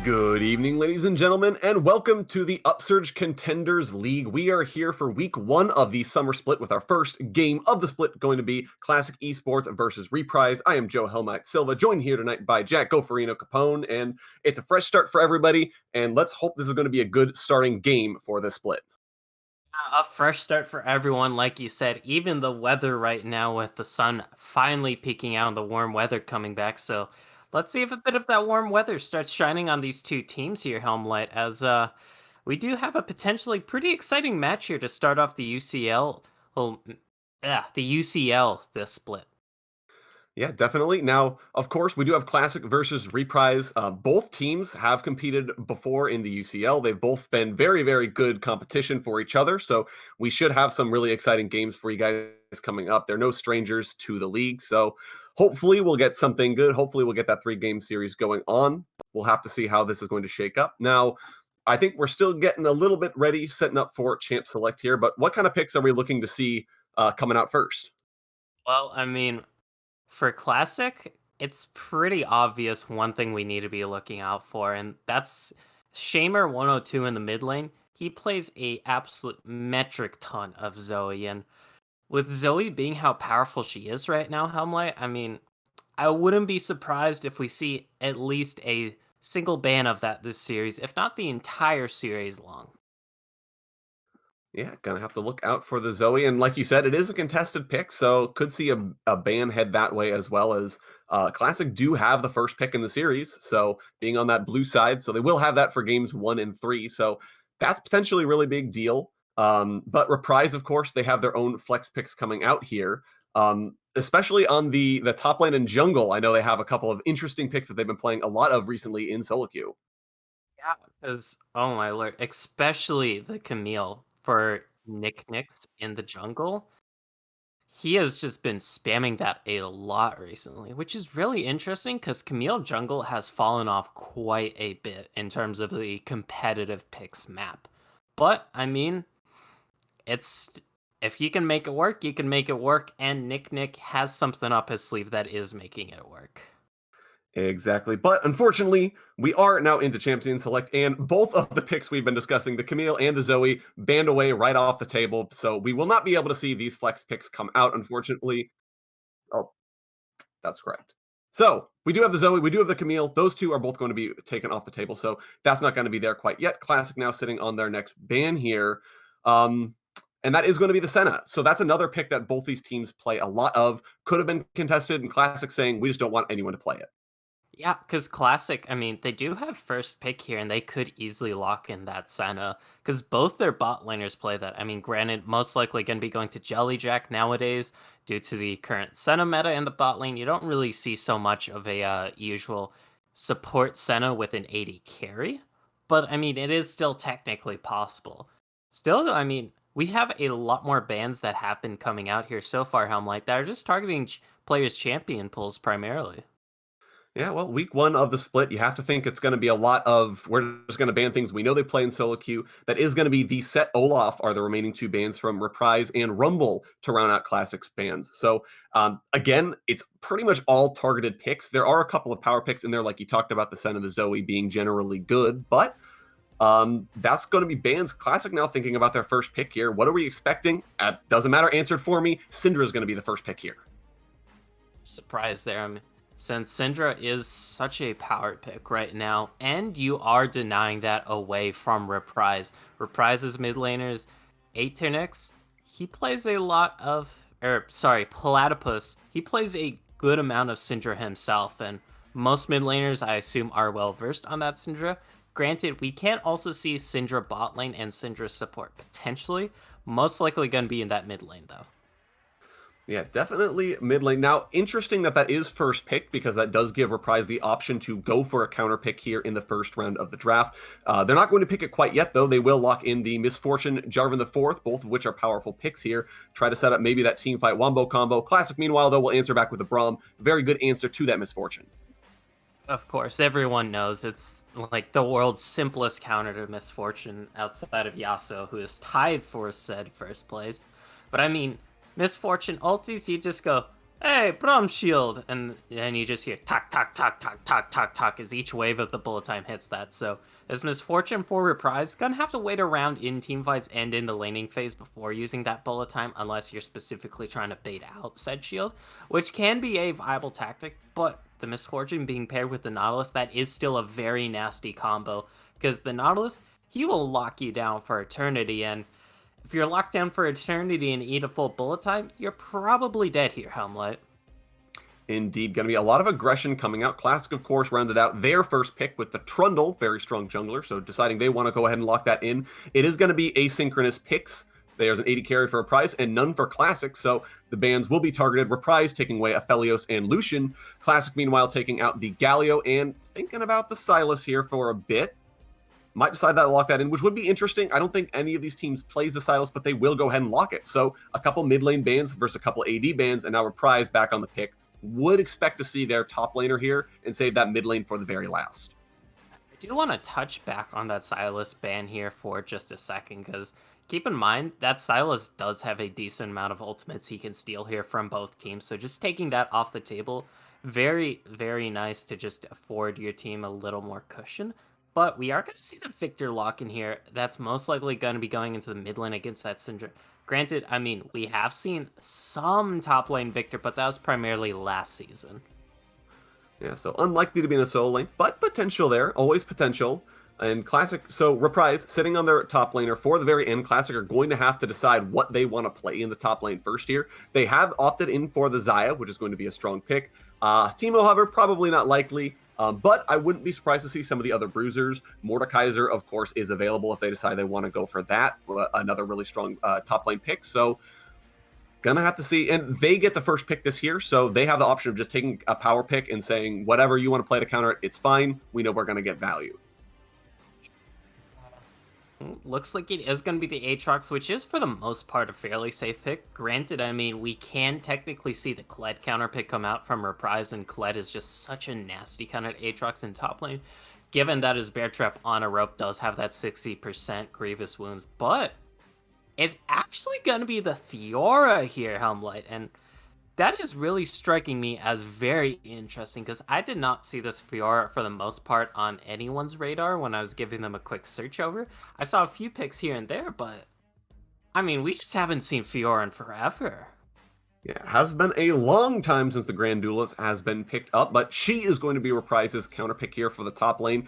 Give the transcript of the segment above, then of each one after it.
Good evening, ladies and gentlemen, and welcome to the Upsurge Contenders League. We are here for week one of the summer split with our first game of the split going to be Classic Esports versus Reprise. I am Joe Helmite Silva, joined here tonight by Jack Goferino Capone, and it's a fresh start for everybody, and let's hope this is going to be a good starting game for this split. A fresh start for everyone, like you said. Even the weather right now, with the sun finally peeking out and the warm weather coming back. So let's see if a bit of that warm weather starts shining on these two teams here, Helmlight, as we do have a potentially pretty exciting match here to start off the UCL. Well, yeah, the UCL this split. Yeah, definitely. Now, of course, we do have Classic versus Reprise. Both teams have competed before in the UCL. They've both been very, very good competition for each other. So we should have some really exciting games for you guys coming up. They're no strangers to the league. So hopefully we'll get something good. Hopefully we'll get that 3-game series going on. We'll have to see how this is going to shake up. Now, I think we're still getting a little bit ready, setting up for Champ Select here. But what kind of picks are we looking to see coming out first? Well, I mean, for Classic, it's pretty obvious one thing we need to be looking out for, and that's Shamer 102 in the mid lane. He plays a absolute metric ton of Zoe, and with Zoe being how powerful she is right now, Helmlight, I mean, I wouldn't be surprised if we see at least a single ban of that this series, if not the entire series long. Yeah, gonna have to look out for the Zoe. And like you said, it is a contested pick, so could see a ban head that way as well as Classic do have the first pick in the series. So being on that blue side, so they will have that for games 1 and 3. So that's potentially a really big deal. But Reprise, of course, they have their own flex picks coming out here. Especially on the top lane and jungle. I know they have a couple of interesting picks that they've been playing a lot of recently in solo queue. Yeah, because oh my lord, especially the Camille for Nick Nicks in the jungle. He has just been spamming that a lot recently, which is really interesting because Camille Jungle has fallen off quite a bit in terms of the competitive picks map. But I mean, it's if you can make it work, you can make it work, and Nick has something up his sleeve that is making it work. Exactly. But unfortunately, we are now into Champion Select, and both of the picks we've been discussing, the Camille and the Zoe, banned away right off the table. So we will not be able to see these flex picks come out, unfortunately. Oh, that's correct. So we do have the Zoe, we do have the Camille. Those two are both going to be taken off the table. So that's not going to be there quite yet. Classic now sitting on their next ban here. Um, and that is going to be the Senna. So that's another pick that both these teams play a lot of. Could have been contested, and Classic saying we just don't want anyone to play it. Yeah, because Classic, I mean, they do have first pick here, and they could easily lock in that Senna, because both their bot laners play that. I mean, granted, most likely going to be going to Jellyjack nowadays due to the current Senna meta in the bot lane. You don't really see so much of a usual support Senna with an 80 carry, but I mean, it is still technically possible. Still, I mean, we have a lot more bans that have been coming out here so far, Helmlight, that are just targeting players' champion pools primarily. Yeah, well, week one of the split, you have to think it's going to be a lot of we're just going to ban things we know they play in solo queue. That is going to be the Set Olaf are the remaining two bans from Reprise and Rumble to round out Classics bans. So again, it's pretty much all targeted picks. There are a couple of power picks in there, like you talked about the Sen and the Zoe being generally good, but that's going to be bans. Classic now thinking about their first pick here. What are we expecting? Doesn't matter. Answered for me. Syndra is going to be the first pick here. Surprise there. Since Syndra is such a power pick right now, and you are denying that away from Reprise. Reprise's mid laners, Aeternix, he plays a lot of, Platypus, he plays a good amount of Syndra himself, and most mid laners, I assume, are well versed on that Syndra. Granted, we can also see Syndra bot lane and Syndra support potentially. Most likely going to be in that mid lane, though. Yeah, definitely mid lane. Now, interesting that that is first pick because that does give Reprise the option to go for a counter pick here in the first round of the draft. They're not going to pick it quite yet, though. They will lock in the Misfortune Jarvan the Fourth, both of which are powerful picks here. Try to set up maybe that team fight Wombo combo. Classic, meanwhile, though, will answer back with the Braum. Very good answer to that Misfortune. Of course, everyone knows it's like the world's simplest counter to Misfortune outside of Yasuo, who is tied for said first place. But I mean, Misfortune ultis, you just go, hey, Brom Shield, and then you just hear talk, talk, talk, talk, talk, talk, talk as each wave of the bullet time hits that. So, as Misfortune for Reprise, gonna have to wait around in teamfights and in the laning phase before using that bullet time, unless you're specifically trying to bait out said shield, which can be a viable tactic, but the Misfortune being paired with the Nautilus, that is still a very nasty combo, because the Nautilus, he will lock you down for eternity, and if you're locked down for eternity and eat a full bullet time, you're probably dead here, Helmlight. Indeed, going to be a lot of aggression coming out. Classic, of course, rounded out their first pick with the Trundle, very strong jungler, so deciding they want to go ahead and lock that in. It is going to be asynchronous picks. There's an 80 carry for Reprise and none for Classic, so the bans will be targeted. Reprise taking away Aphelios and Lucian. Classic, meanwhile, taking out the Galio and thinking about the Sylas here for a bit. Might decide to lock that in, which would be interesting. I don't think any of these teams plays the Sylas, but they will go ahead and lock it. So a couple mid lane bans versus a couple AD bans, and now Reprise back on the pick. Would expect to see their top laner here and save that mid lane for the very last. I do want to touch back on that Sylas ban here for just a second, because keep in mind that Sylas does have a decent amount of ultimates he can steal here from both teams. So just taking that off the table, very, very nice to just afford your team a little more cushion. But we are going to see the Victor lock in here. That's most likely going to be going into the mid lane against that Syndra. Granted, I mean, we have seen some top lane Victor, but that was primarily last season. Yeah, so unlikely to be in a solo lane, but potential there. Always potential. And Classic, so Reprise, sitting on their top laner for the very end, Classic are going to have to decide what they want to play in the top lane first here. They have opted in for the Xayah, which is going to be a strong pick. Teemo, however, probably not likely. But I wouldn't be surprised to see some of the other bruisers. Mordekaiser, of course, is available if they decide they want to go for that. Another really strong top lane pick. So gonna have to see. And they get the first pick this year, so they have the option of just taking a power pick and saying, whatever you want to play to counter it, it's fine. We know we're going to get value. Looks like it is going to be the Aatrox, which is for the most part a fairly safe pick. Granted, I mean, we can technically see the Kled counter pick come out from Reprise, and Kled is just such a nasty counter at Aatrox in top lane, given that his Bear Trap on a rope does have that 60% Grievous Wounds. But it's actually going to be the Fiora here, Helmlight, and that is really striking me as very interesting, because I did not see this Fiora for the most part on anyone's radar when I was giving them a quick search over. I saw a few picks here and there, but I mean, we just haven't seen Fiora in forever. Yeah, it has been a long time since the Grand Duelist has been picked up, but she is going to be Reprise's counter pick here for the top lane.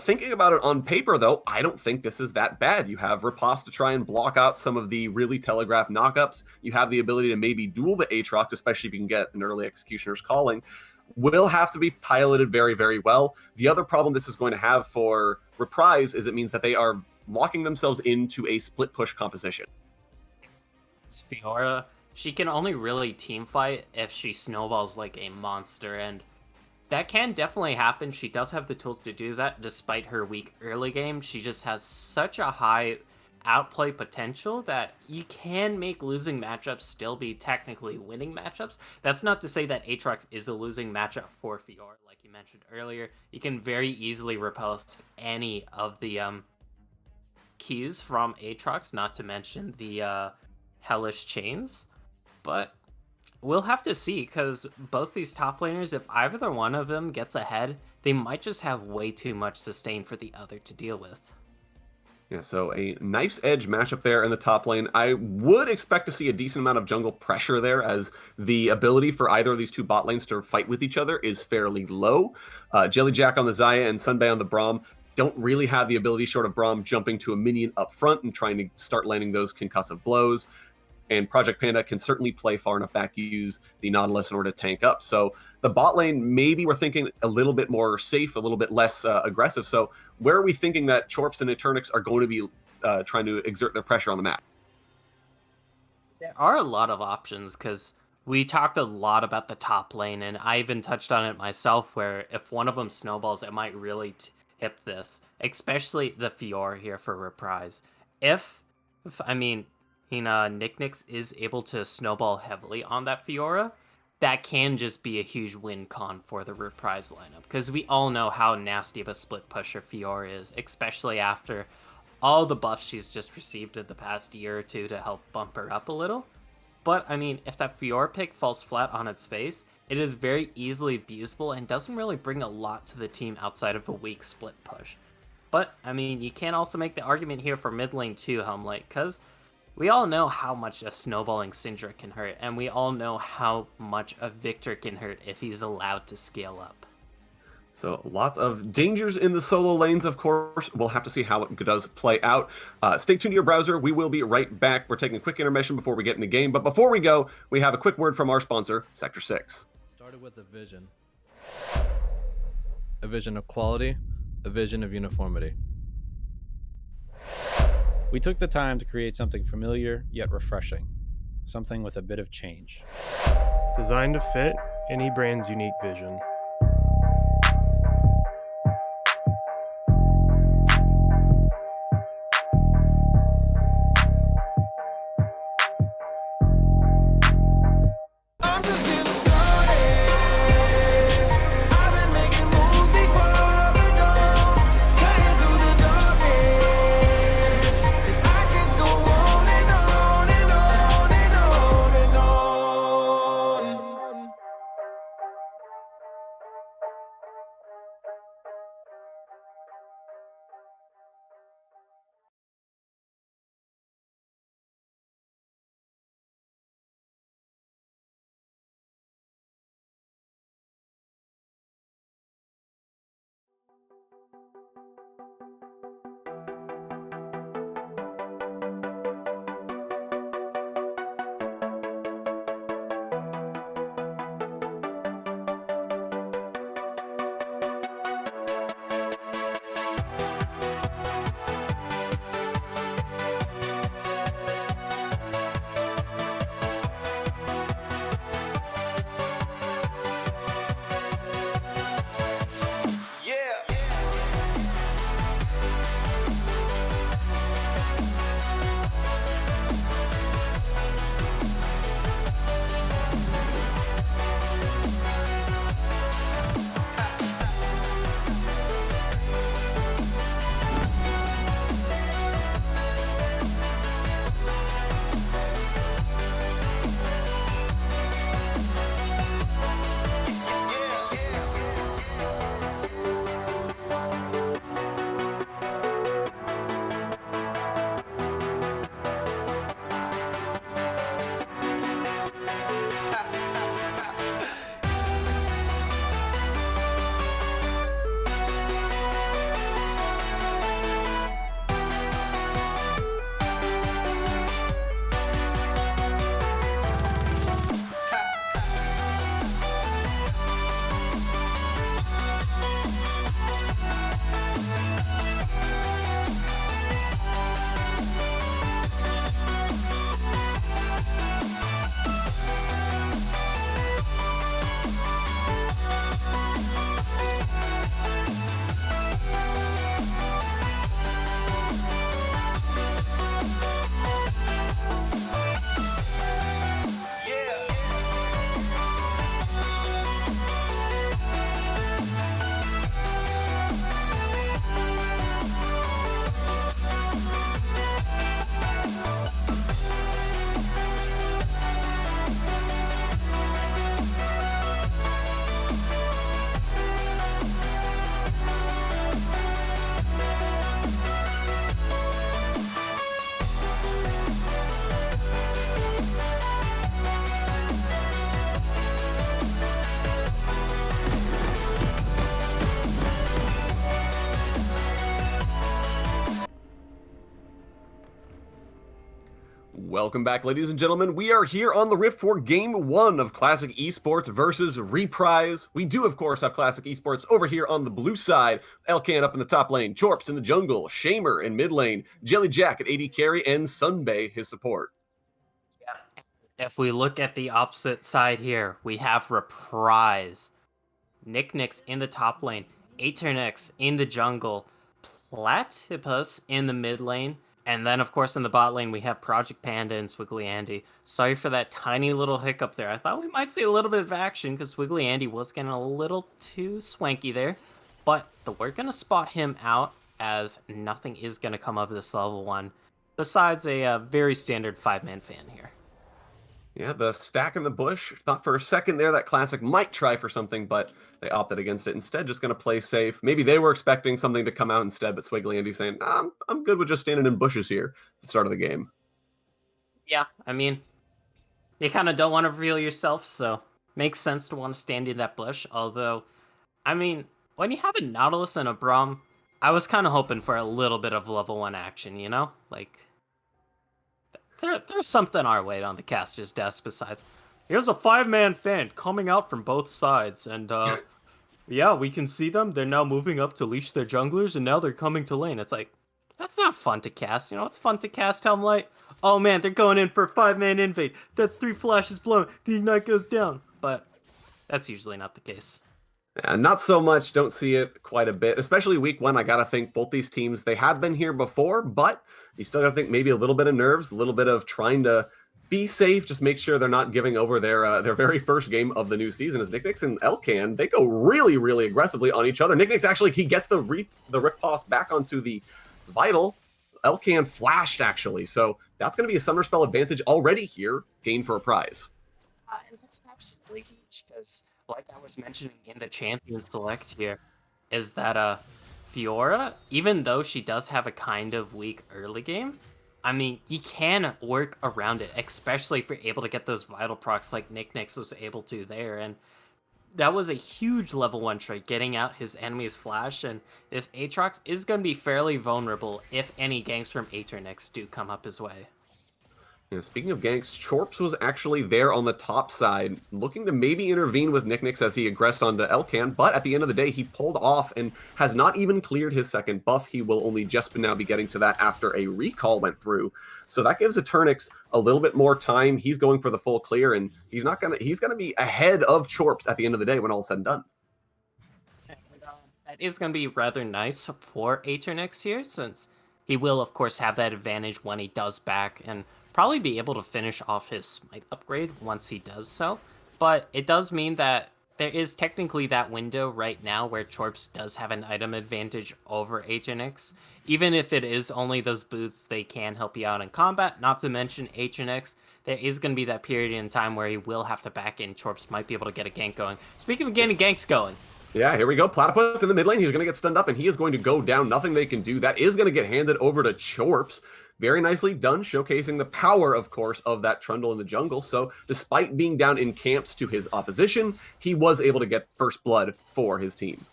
Thinking about it on paper, though, I don't think this is that bad. You have Riposte to try and block out some of the really telegraphed knockups. You have the ability to maybe duel the Aatrox, especially if you can get an early Executioner's Calling. Will have to be piloted very, very well. The other problem this is going to have for Reprise is it means that they are locking themselves into a split push composition. Fiora, she can only really team fight if she snowballs like a monster, and that can definitely happen. She does have the tools to do that despite her weak early game. She just has such a high outplay potential that you can make losing matchups still be technically winning matchups. That's not to say that Aatrox is a losing matchup for Fiora, like you mentioned earlier. You can very easily repulse any of the Qs from Aatrox, not to mention the Hellish Chains. But we'll have to see, because both these top laners, if either one of them gets ahead, they might just have way too much sustain for the other to deal with. Yeah, so a nice edge matchup there in the top lane. I would expect to see a decent amount of jungle pressure there, as the ability for either of these two bot lanes to fight with each other is fairly low. Jellyjack on the Xayah and Sunbay on the Braum don't really have the ability, short of Braum jumping to a minion up front and trying to start landing those concussive blows. And Project Panda can certainly play far enough back, use the Nautilus in order to tank up. So the bot lane, maybe we're thinking a little bit more safe, a little bit less aggressive. So where are we thinking that Chorps and Eternix are going to be trying to exert their pressure on the map? There are a lot of options, because we talked a lot about the top lane, and I even touched on it myself, where if one of them snowballs, it might really tip this, especially the Fiora here for Reprise. If I mean, Nick Nix is able to snowball heavily on that Fiora, that can just be a huge win con for the Reprise lineup, because we all know how nasty of a split pusher Fiora is, especially after all the buffs she's just received in the past year or two to help bump her up a little. But, I mean, if that Fiora pick falls flat on its face, it is very easily abusable and doesn't really bring a lot to the team outside of a weak split push. But, I mean, you can also make the argument here for mid lane too, Helmlight, because we all know how much a snowballing Syndra can hurt, and we all know how much a Victor can hurt if he's allowed to scale up. So lots of dangers in the solo lanes, of course. We'll have to see how it does play out. Stay tuned to your browser. We will be right back. We're taking a quick intermission before we get in the game. But before we go, we have a quick word from our sponsor, Sector 6. Started with a vision of quality, a vision of uniformity. We took the time to create something familiar yet refreshing, something with a bit of change. Designed to fit any brand's unique vision. Welcome back, ladies and gentlemen. We are here on the Rift for Game 1 of Classic Esports versus Reprise. We do, of course, have Classic Esports over here on the blue side. Elcan up in the top lane, Chorps in the jungle, Shamer in mid lane, Jelly Jack at AD carry, and Sunbay his support. Yeah. If we look at the opposite side here, we have Reprise. Nicknix in the top lane, Aeternix in the jungle, Platypus in the mid lane, and then, of course, in the bot lane, we have Project Panda and Swiggly Andy. Sorry for that tiny little hiccup there. I thought we might see a little bit of action because Swiggly Andy was getting a little too swanky there. But we're going to spot him out as nothing is going to come of this level 1, besides a very standard 5-man fan here. Yeah, the stack in the bush. Thought for a second there that Classic might try for something, but they opted against it. Instead, just going to play safe. Maybe they were expecting something to come out instead, but Swiggly Andy saying, I'm good with just standing in bushes here at the start of the game. Yeah, I mean, you kind of don't want to reveal yourself, so makes sense to want to stand in that bush. Although, I mean, when you have a Nautilus and a Braum, I was kind of hoping for a little bit of level 1 action, you know? Like, there's something our way on the caster's desk besides, here's a 5-man fan coming out from both sides, and, yeah, we can see them. They're now moving up to leash their junglers, and now they're coming to lane. It's like, that's not fun to cast. You know, it's fun to cast Helmlight. Oh man, they're going in for a 5-man invade. That's 3 flashes blown. The ignite goes down. But that's usually not the case. Not so much. Don't see it quite a bit, especially week 1. I got to think both these teams, they have been here before, but you still got to think maybe a little bit of nerves, a little bit of trying to be safe, just make sure they're not giving over their very first game of the new season. As Nicknix and Elcan, they go really, really aggressively on each other. Nicknix actually, he gets the riposte back onto the Vital. Elcan flashed, actually. So that's going to be a Summer Spell advantage already here, gained for a prize. And that's absolutely huge, because like I was mentioning in the Champions Select here, is that Fiora, even though she does have a kind of weak early game, I mean, you can work around it, especially if you're able to get those vital procs like Nicknix was able to there. And that was a huge level 1 trait, getting out his enemy's flash, and this Aatrox is going to be fairly vulnerable if any ganks from Aeternix do come up his way. You know, speaking of ganks, Chorps was actually there on the top side, looking to maybe intervene with Nicknix as he aggressed onto Elcan, but at the end of the day, he pulled off and has not even cleared his second buff. He will only just now be getting to that after a recall went through. So that gives Eternix a little bit more time. He's going for the full clear, and he's gonna be ahead of Chorps at the end of the day when all's said and done. And, that is going to be rather nice for Aeternix here, since he will, of course, have that advantage when he does back, and probably be able to finish off his Smite upgrade once he does so. But it does mean that there is technically that window right now where Chorps does have an item advantage over Aeternix. Even if it is only those boosts, they can help you out in combat. Not to mention Aeternix, there is going to be that period in time where he will have to back in. Chorps might be able to get a gank going. Speaking of getting ganks going, yeah, here we go. Platypus in the mid lane. He's going to get stunned up, and he is going to go down. Nothing they can do. That is going to get handed over to Chorps. Very nicely done, showcasing the power, of course, of that Trundle in the jungle. So despite being down in camps to his opposition, he was able to get first blood for his team.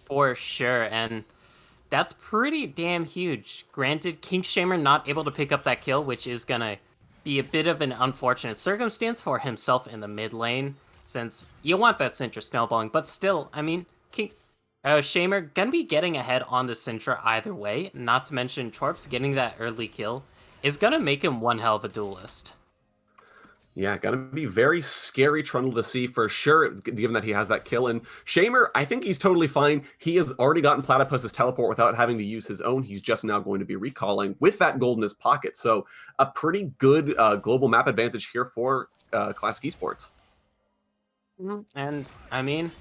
for sure, and that's pretty damn huge. Granted, Kinkshamer not able to pick up that kill, which is going to be a bit of an unfortunate circumstance for himself in the mid lane, since you want that Syndra snowballing, but still, I mean, Shamer gonna be getting ahead on the Syndra either way, not to mention Chorps getting that early kill is gonna make him one hell of a duelist. Yeah, gonna be very scary Trundle to see for sure, given that he has that kill. And Shamer, I think he's totally fine. He has already gotten Platypus's teleport without having to use his own. He's just now going to be recalling with that gold in his pocket. So a pretty good global map advantage here for Classic Esports. And, I mean,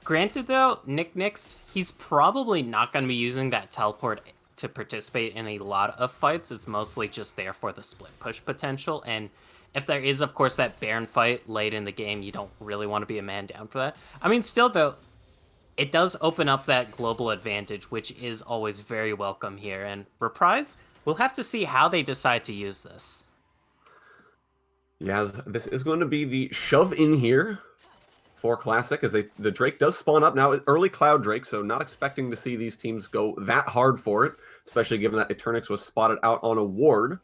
granted though, Nicknix, he's probably not going to be using that teleport to participate in a lot of fights. It's mostly just there for the split push potential, and if there is, of course, that Baron fight late in the game, you don't really want to be a man down for that. I mean, still, though, it does open up that global advantage, which is always very welcome here. And Reprise, we'll have to see how they decide to use this. Yeah, this is going to be the shove in here for Classic, as the Drake does spawn up now. Early Cloud Drake, so not expecting to see these teams go that hard for it, especially given that Eternix was spotted out on a ward.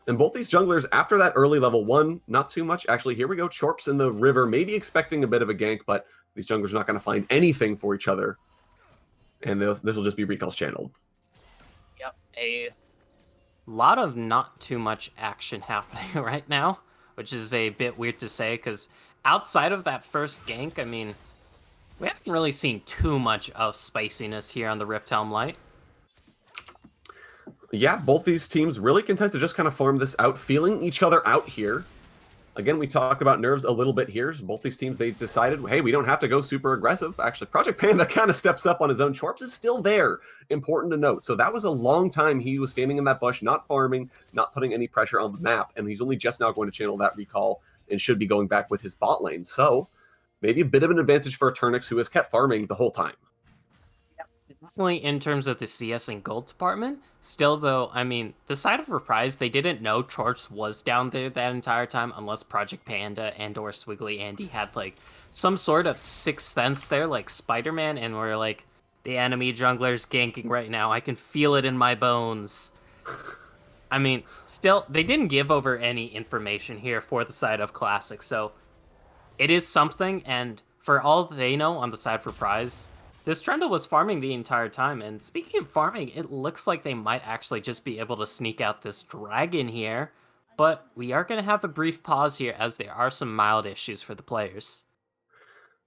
And both these junglers, after that early level 1, not too much. Actually, here we go. Chorps in the river, maybe expecting a bit of a gank, but these junglers are not going to find anything for each other. And this will just be recalls channeled. Yep, a lot of not too much action happening right now, which is a bit weird to say, because outside of that first gank, I mean, we haven't really seen too much of spiciness here on the Rift Helm Light. Yeah, both these teams really content to just kind of farm this out, feeling each other out here. Again, we talk about nerves a little bit here. Both these teams, they decided, hey, we don't have to go super aggressive. Actually, Project Panda kind of steps up on his own. Chorps is still there. Important to note. So that was a long time he was standing in that bush, not farming, not putting any pressure on the map. And he's only just now going to channel that recall and should be going back with his bot lane. So maybe a bit of an advantage for Eternix, who has kept farming the whole time. Definitely in terms of the CS and gold department. Still, though, I mean, the side of Reprise, they didn't know Chorps was down there that entire time unless Project Panda and or Swiggly Andy had, like, some sort of sixth sense there, like Spider-Man, and we're like, the enemy jungler's ganking right now. I can feel it in my bones. I mean, still, they didn't give over any information here for the side of Classic, so it is something, and for all they know on the side for Prize, this Trundle was farming the entire time, and speaking of farming, it looks like they might actually just be able to sneak out this dragon here, but we are going to have a brief pause here as there are some mild issues for the players.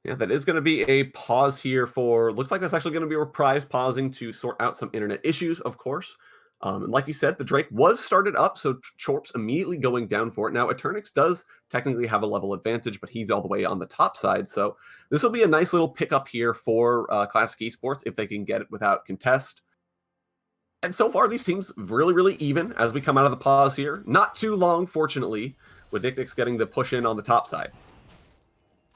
Yeah, that is going to be a pause here for, looks like that's actually going to be a Reprise pausing to sort out some internet issues, of course. And like you said, the Drake was started up, so Chorps immediately going down for it. Now, Eternix does technically have a level advantage, but he's all the way on the top side. So this will be a nice little pickup here for Classic Esports if they can get it without contest. And so far, these teams really, really even as we come out of the pause here. Not too long, fortunately, with Nicknix getting the push in on the top side.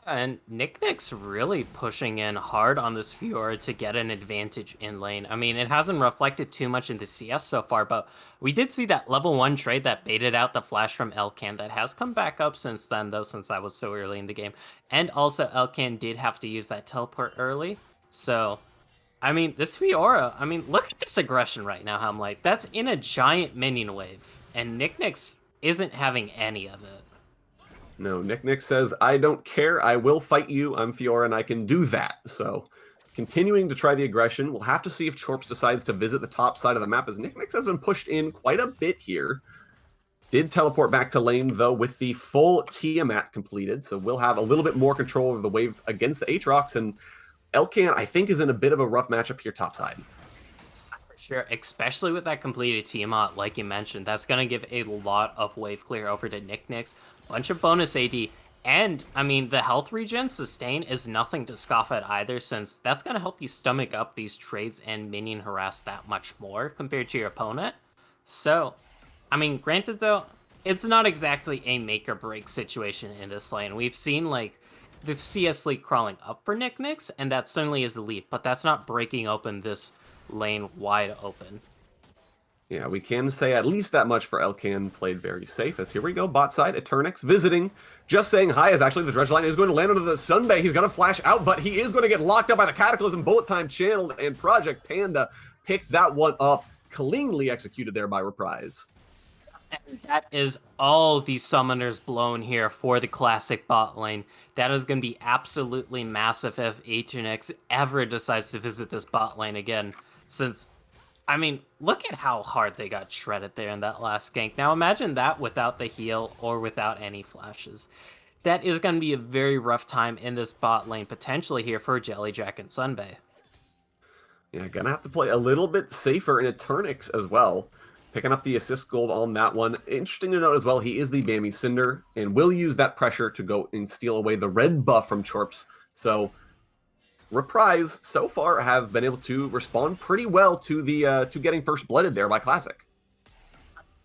And Nicknick's really pushing in hard on this Fiora to get an advantage in lane. I mean, it hasn't reflected too much in the CS so far, but we did see that level 1 trade that baited out the flash from Elcan that has come back up since then, though, since that was so early in the game. And also, Elcan did have to use that teleport early. So, I mean, this Fiora, I mean, look at this aggression right now, Hamlight. That's in a giant minion wave, and Nicknick's isn't having any of it. No, Nick says, I don't care. I will fight you. I'm Fiora, and I can do that. So, continuing to try the aggression. We'll have to see if Chorps decides to visit the top side of the map, as Nick has been pushed in quite a bit here. Did teleport back to lane, though, with the full Tiamat completed. So, we'll have a little bit more control over the wave against the Aatrox. And Elcan, I think, is in a bit of a rough matchup here topside. Sure, especially with that completed Tiamat, like you mentioned, that's going to give a lot of wave clear over to Nicknix, bunch of bonus AD, and, I mean, the health regen sustain is nothing to scoff at either, since that's going to help you stomach up these trades and minion harass that much more compared to your opponent. So, I mean, granted though, it's not exactly a make or break situation in this lane. We've seen, like, the CS lead crawling up for Nicknix, and that certainly is elite, but that's not breaking open this lane wide open. Yeah, we can say at least that much for Elcan. Played very safe, as here we go, bot side, Eternix visiting, just saying hi, as actually the dredge line is going to land under the Sunbay. He's going to flash out, but he is going to get locked up by the Cataclysm, bullet time channeled, and Project Panda picks that one up, cleanly executed there by Reprise. And that is all the summoners blown here for the classic bot lane. That is going to be absolutely massive if Eternix ever decides to visit this bot lane again, since, I mean, look at how hard they got shredded there in that last gank. Now imagine that without the heal or without any flashes. That is going to be a very rough time in this bot lane, potentially here for Jellyjack and Sunbay. Yeah, gonna have to play a little bit safer in Eternix as well. Picking up the assist gold on that one. Interesting to note as well, he is the Bammy Cinder, and will use that pressure to go and steal away the red buff from Chorps. So, Reprise so far have been able to respond pretty well to the to getting first blooded there by Classic.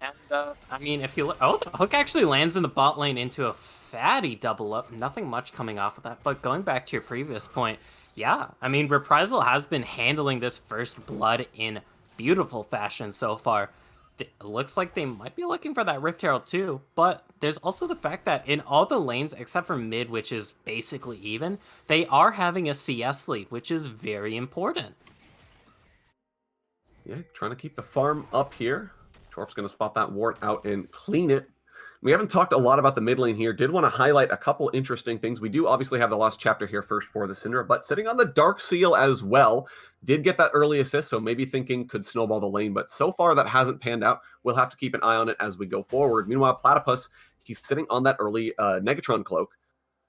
And I mean, if you look, oh, the hook actually lands in the bot lane into a fatty double up. Nothing much coming off of that. But going back to your previous point, yeah, I mean, Reprisal has been handling this first blood in beautiful fashion so far. It looks like they might be looking for that Rift Herald too, but there's also the fact that in all the lanes except for mid, which is basically even, they are having a CS lead, which is very important. Yeah, trying to keep the farm up here. Chorp's going to spot that ward out and clean it. We haven't talked a lot about the mid lane here. Did want to highlight a couple interesting things. We do obviously have the last chapter here first for the Syndra, but sitting on the Dark Seal as well. Did get that early assist, so maybe thinking could snowball the lane, but so far that hasn't panned out. We'll have to keep an eye on it as we go forward. Meanwhile, Platypus, he's sitting on that early Negatron cloak.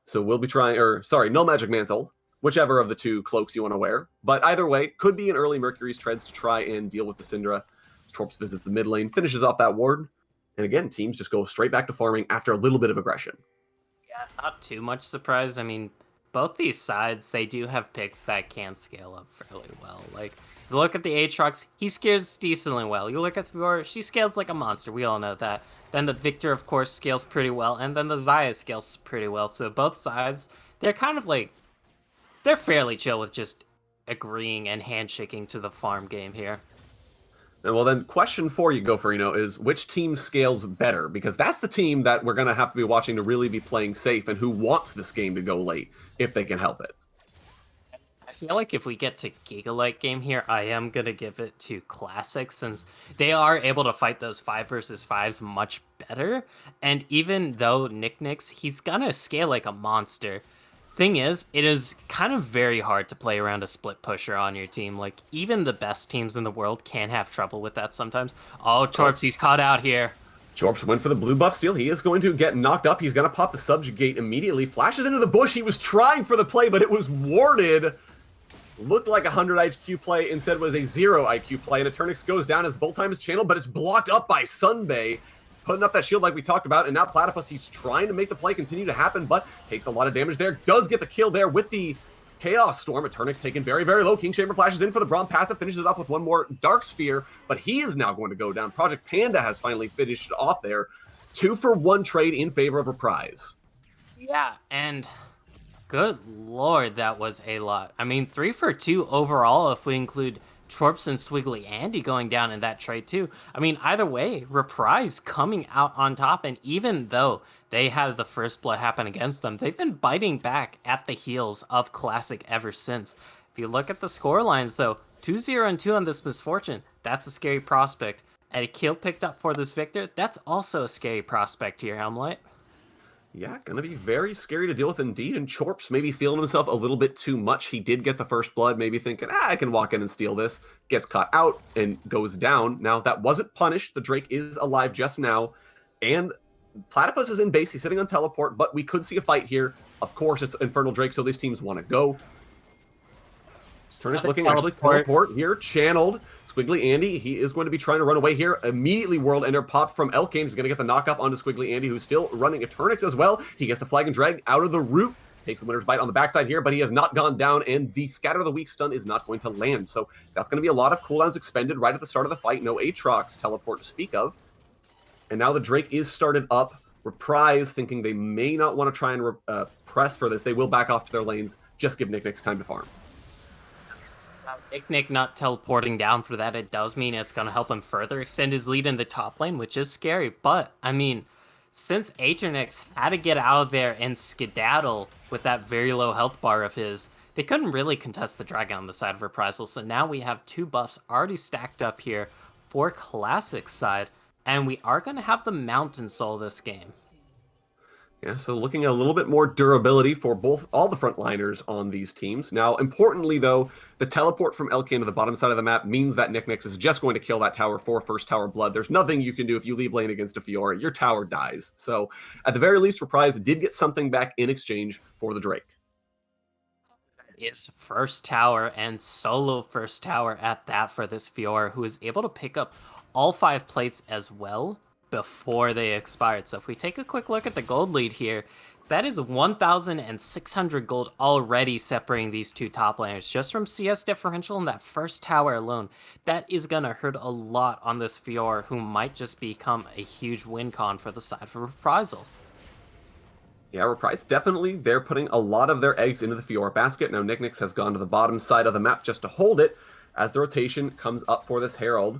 So we'll be trying, Null Magic Mantle, whichever of the two cloaks you want to wear. But either way, could be an early Mercury's Treads to try and deal with the Syndra. Chorps visits the mid lane, finishes off that ward. And again, teams just go straight back to farming after a little bit of aggression. Yeah, not too much surprise. I mean, both these sides, they do have picks that can scale up fairly well. Like, if you look at the Aatrox, he scales decently well. You look at Thor, she scales like a monster. We all know that. Then the Victor, of course, scales pretty well. And then the Xayah scales pretty well. So both sides, they're kind of like, they're fairly chill with just agreeing and handshaking to the farm game here. And well, then question for you, Gopherino, is which team scales better? Because that's the team that we're going to have to be watching to really be playing safe and who wants this game to go late if they can help it. I feel like if we get to Giga-like game here, I am going to give it to Classic since they are able to fight those 5 versus 5s much better. And even though Nicknix, he's going to scale like a monster. Thing is, it is kind of very hard to play around a split pusher on your team. Like, even the best teams in the world can have trouble with that sometimes. Oh, Chorps, he's caught out here. Chorps went for the blue buff steal. He is going to get knocked up. He's going to pop the subjugate immediately. Flashes into the bush. He was trying for the play, but it was warded. Looked like a 100 IQ play. Instead was a 0 IQ play. And Eternix goes down as bolt time is channeled, but it's blocked up by Sunbay. Putting up that shield like we talked about, and now Platypus, he's trying to make the play continue to happen, but takes a lot of damage there. Does get the kill there with the Chaos Storm. Eternix taken very, very low. King Chamber flashes in for the Braum passive, finishes it off with one more Dark Sphere, but he is now going to go down. Project Panda has finally finished it off there. 2-for-1 trade in favor of Reprise. Yeah, and good lord, that was a lot. I mean, 3 for 2 overall if we include Chorps and Squiggly Andy going down in that trade too. I mean, either way, Reprise coming out on top, and even though they had the first blood happen against them, they've been biting back at the heels of Classic ever since. If you look at the score lines though, 2-0 and 2 on this Misfortune, that's a scary prospect. And a kill picked up for this Victor, that's also a scary prospect here, Helmlight. Yeah, going to be very scary to deal with indeed. And Chorps maybe feeling himself a little bit too much. He did get the first blood, maybe thinking, I can walk in and steal this. Gets caught out and goes down. Now, that wasn't punished. The Drake is alive just now. And Platypus is in base. He's sitting on teleport, but we could see a fight here. Of course, it's Infernal Drake, so these teams want to go. Eternix looking actually teleport here, channeled. Squiggly Andy, he is going to be trying to run away here. Immediately World Ender pop from Elkane. He's going to get the knock up onto Squiggly Andy, who's still running Eternix as well. He gets the flag and drag out of the root. Takes the winner's bite on the backside here, but he has not gone down, and the Scatter of the Weak stun is not going to land. So that's going to be a lot of cooldowns expended right at the start of the fight. No Aatrox teleport to speak of. And now the Drake is started up. Reprise, thinking they may not want to try and press for this. They will back off to their lanes. Just give Nicknix time to farm. Nick not teleporting down for that, it does mean it's going to help him further extend his lead in the top lane, which is scary. But, I mean, since Eternix had to get out of there and skedaddle with that very low health bar of his, they couldn't really contest the dragon on the side of Reprisal. So now we have 2 buffs already stacked up here for Classic side, and we are going to have the Mountain Soul this game. Yeah, so looking at a little bit more durability for all the frontliners on these teams. Now, importantly, though, the teleport from Elkane to the bottom side of the map means that Nicknix is just going to kill that tower for first tower blood. There's nothing you can do if you leave lane against a Fiora. Your tower dies. So, at the very least, Reprise did get something back in exchange for the Drake. Is first tower and solo first tower at that for this Fiora, who is able to pick up all 5 plates as well before they expired. So if we take a quick look at the gold lead here, that is 1,600 gold already separating these 2 top laners just from CS differential in that first tower alone. That is going to hurt a lot on this Fiora, who might just become a huge win con for the side for Reprisal. Yeah, Reprise definitely, they're putting a lot of their eggs into the Fiora basket. Now Nicknix has gone to the bottom side of the map just to hold it as the rotation comes up for this Herald.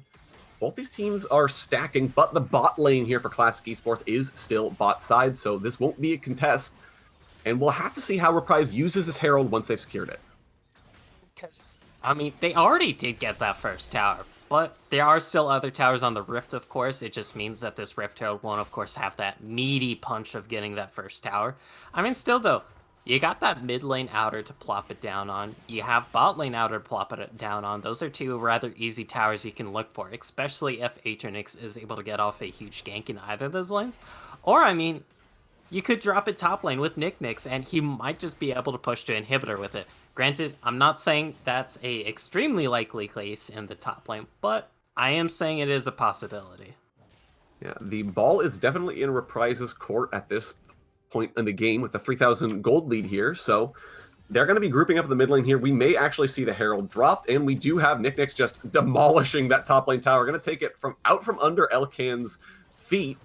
Both these teams are stacking, but the bot lane here for Classic Esports is still bot side, so this won't be a contest. And we'll have to see how Reprise uses this Herald once they've secured it. Because, I mean, they already did get that first tower, but there are still other towers on the Rift, of course. It just means that this Rift Herald won't, of course, have that meaty punch of getting that first tower. I mean, still, though, you got that mid lane outer to plop it down on. You have bot lane outer to plop it down on. Those are 2 rather easy towers you can look for, especially if Eternix is able to get off a huge gank in either of those lanes. Or, I mean, you could drop it top lane with Nicknix, and he might just be able to push to inhibitor with it. Granted, I'm not saying that's a extremely likely case in the top lane, but I am saying it is a possibility. Yeah, the ball is definitely in Reprise's court at this point in the game with a 3,000 gold lead here. So they're going to be grouping up in the mid lane here. We may actually see the Herald dropped, and we do have Nicknix just demolishing that top lane tower. Going to take it out from under Elkan's feet,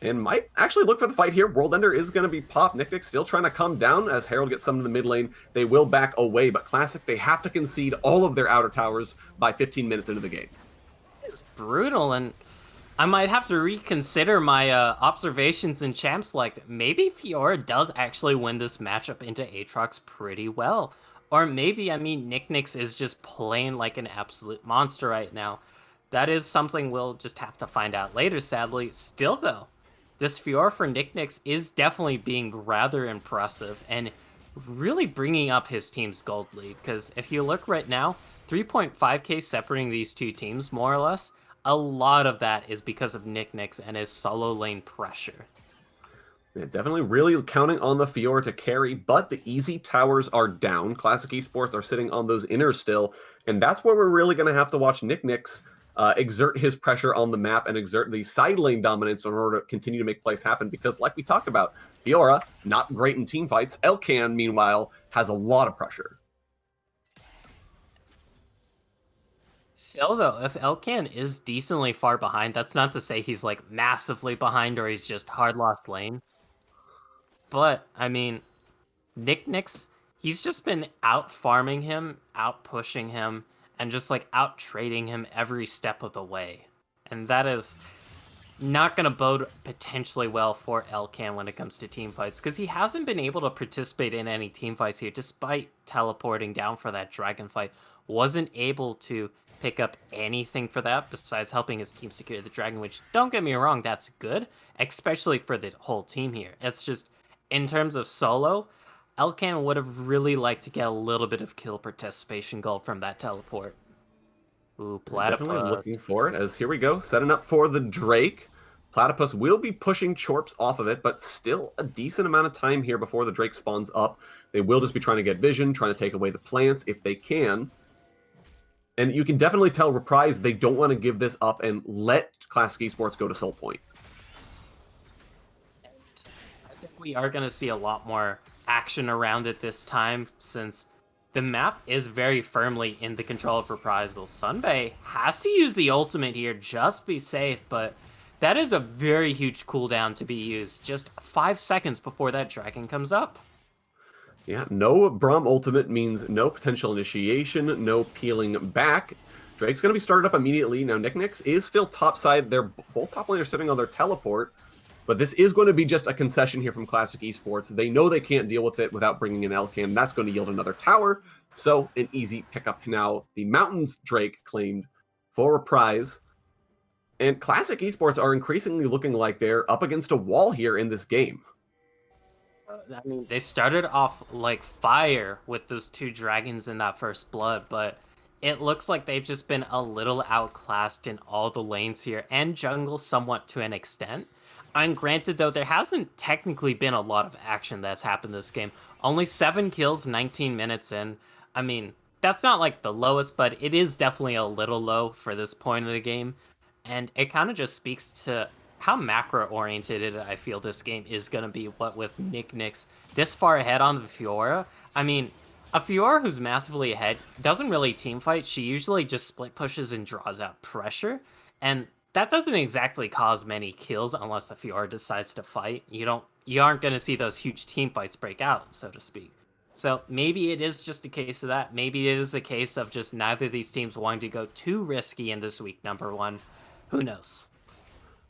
and might actually look for the fight here. World Ender is going to be popped. Nicknix still trying to come down as Herald gets summoned to the mid lane. They will back away, but Classic, they have to concede all of their outer towers by 15 minutes into the game. It's brutal, and I might have to reconsider my observations in Champ Select. Maybe Fiora does actually win this matchup into Aatrox pretty well. Or maybe, I mean, Nicknix is just playing like an absolute monster right now. That is something we'll just have to find out later, sadly. Still, though, this Fiora for Nicknix is definitely being rather impressive and really bringing up his team's gold lead. Because if you look right now, 3.5k separating these two teams, more or less. A lot of that is because of Nicknix and his solo lane pressure. Yeah, definitely really counting on the Fiora to carry, but the easy towers are down. Classic Esports are sitting on those inners still, and that's where we're really going to have to watch Nicknix exert his pressure on the map and exert the side lane dominance in order to continue to make plays happen, because like we talked about, Fiora, not great in team fights. Elkan, meanwhile, has a lot of pressure. Still, though, if Elkan is decently far behind, that's not to say he's, like, massively behind or he's just hard lost lane. But, I mean, Nicknix, he's just been out-farming him, out-pushing him, and just, like, out-trading him every step of the way. And that is not going to bode potentially well for Elkan when it comes to team fights, because he hasn't been able to participate in any team fights here, despite teleporting down for that dragon fight. Wasn't able to pick up anything for that besides helping his team secure the dragon, which, don't get me wrong, that's good, especially for the whole team here. It's just, in terms of solo, Elkan would have really liked to get a little bit of kill participation gold from that teleport. Ooh, Platypus. Definitely looking for it, as here we go, setting up for the Drake. Platypus will be pushing Chorps off of it, but still a decent amount of time here before the Drake spawns up. They will just be trying to get vision, trying to take away the plants if they can. And you can definitely tell Reprise, they don't want to give this up and let Classic Esports go to Soul Point. And I think we are going to see a lot more action around it this time, since the map is very firmly in the control of Reprisal. Sunbay has to use the ultimate here just to be safe, but that is a very huge cooldown to be used just 5 seconds before that dragon comes up. Yeah, no Braum ultimate means no potential initiation, no peeling back. Drake's going to be started up immediately. Now, Nicknix is still topside. They're both top laners sitting on their teleport, but this is going to be just a concession here from Classic Esports. They know they can't deal with it without bringing in Elkan. That's going to yield another tower, so an easy pickup now. The Mountains Drake claimed for Reprise. And Classic Esports are increasingly looking like they're up against a wall here in this game. I mean, they started off like fire with those 2 dragons in that first blood, but it looks like they've just been a little outclassed in all the lanes here, and jungle somewhat to an extent. And granted, though, there hasn't technically been a lot of action that's happened this game. Only 7 kills, 19 minutes in. I mean, that's not like the lowest, but it is definitely a little low for this point of the game. And it kind of just speaks to how macro-oriented I feel this game is going to be, what with Nicknix this far ahead on the Fiora. I mean, a Fiora who's massively ahead doesn't really teamfight. She usually just split pushes and draws out pressure, and that doesn't exactly cause many kills unless the Fiora decides to fight. You aren't going to see those huge team fights break out, so to speak. So maybe it is just a case of that. Maybe it is a case of just neither of these teams wanting to go too risky in this week number 1. Who knows?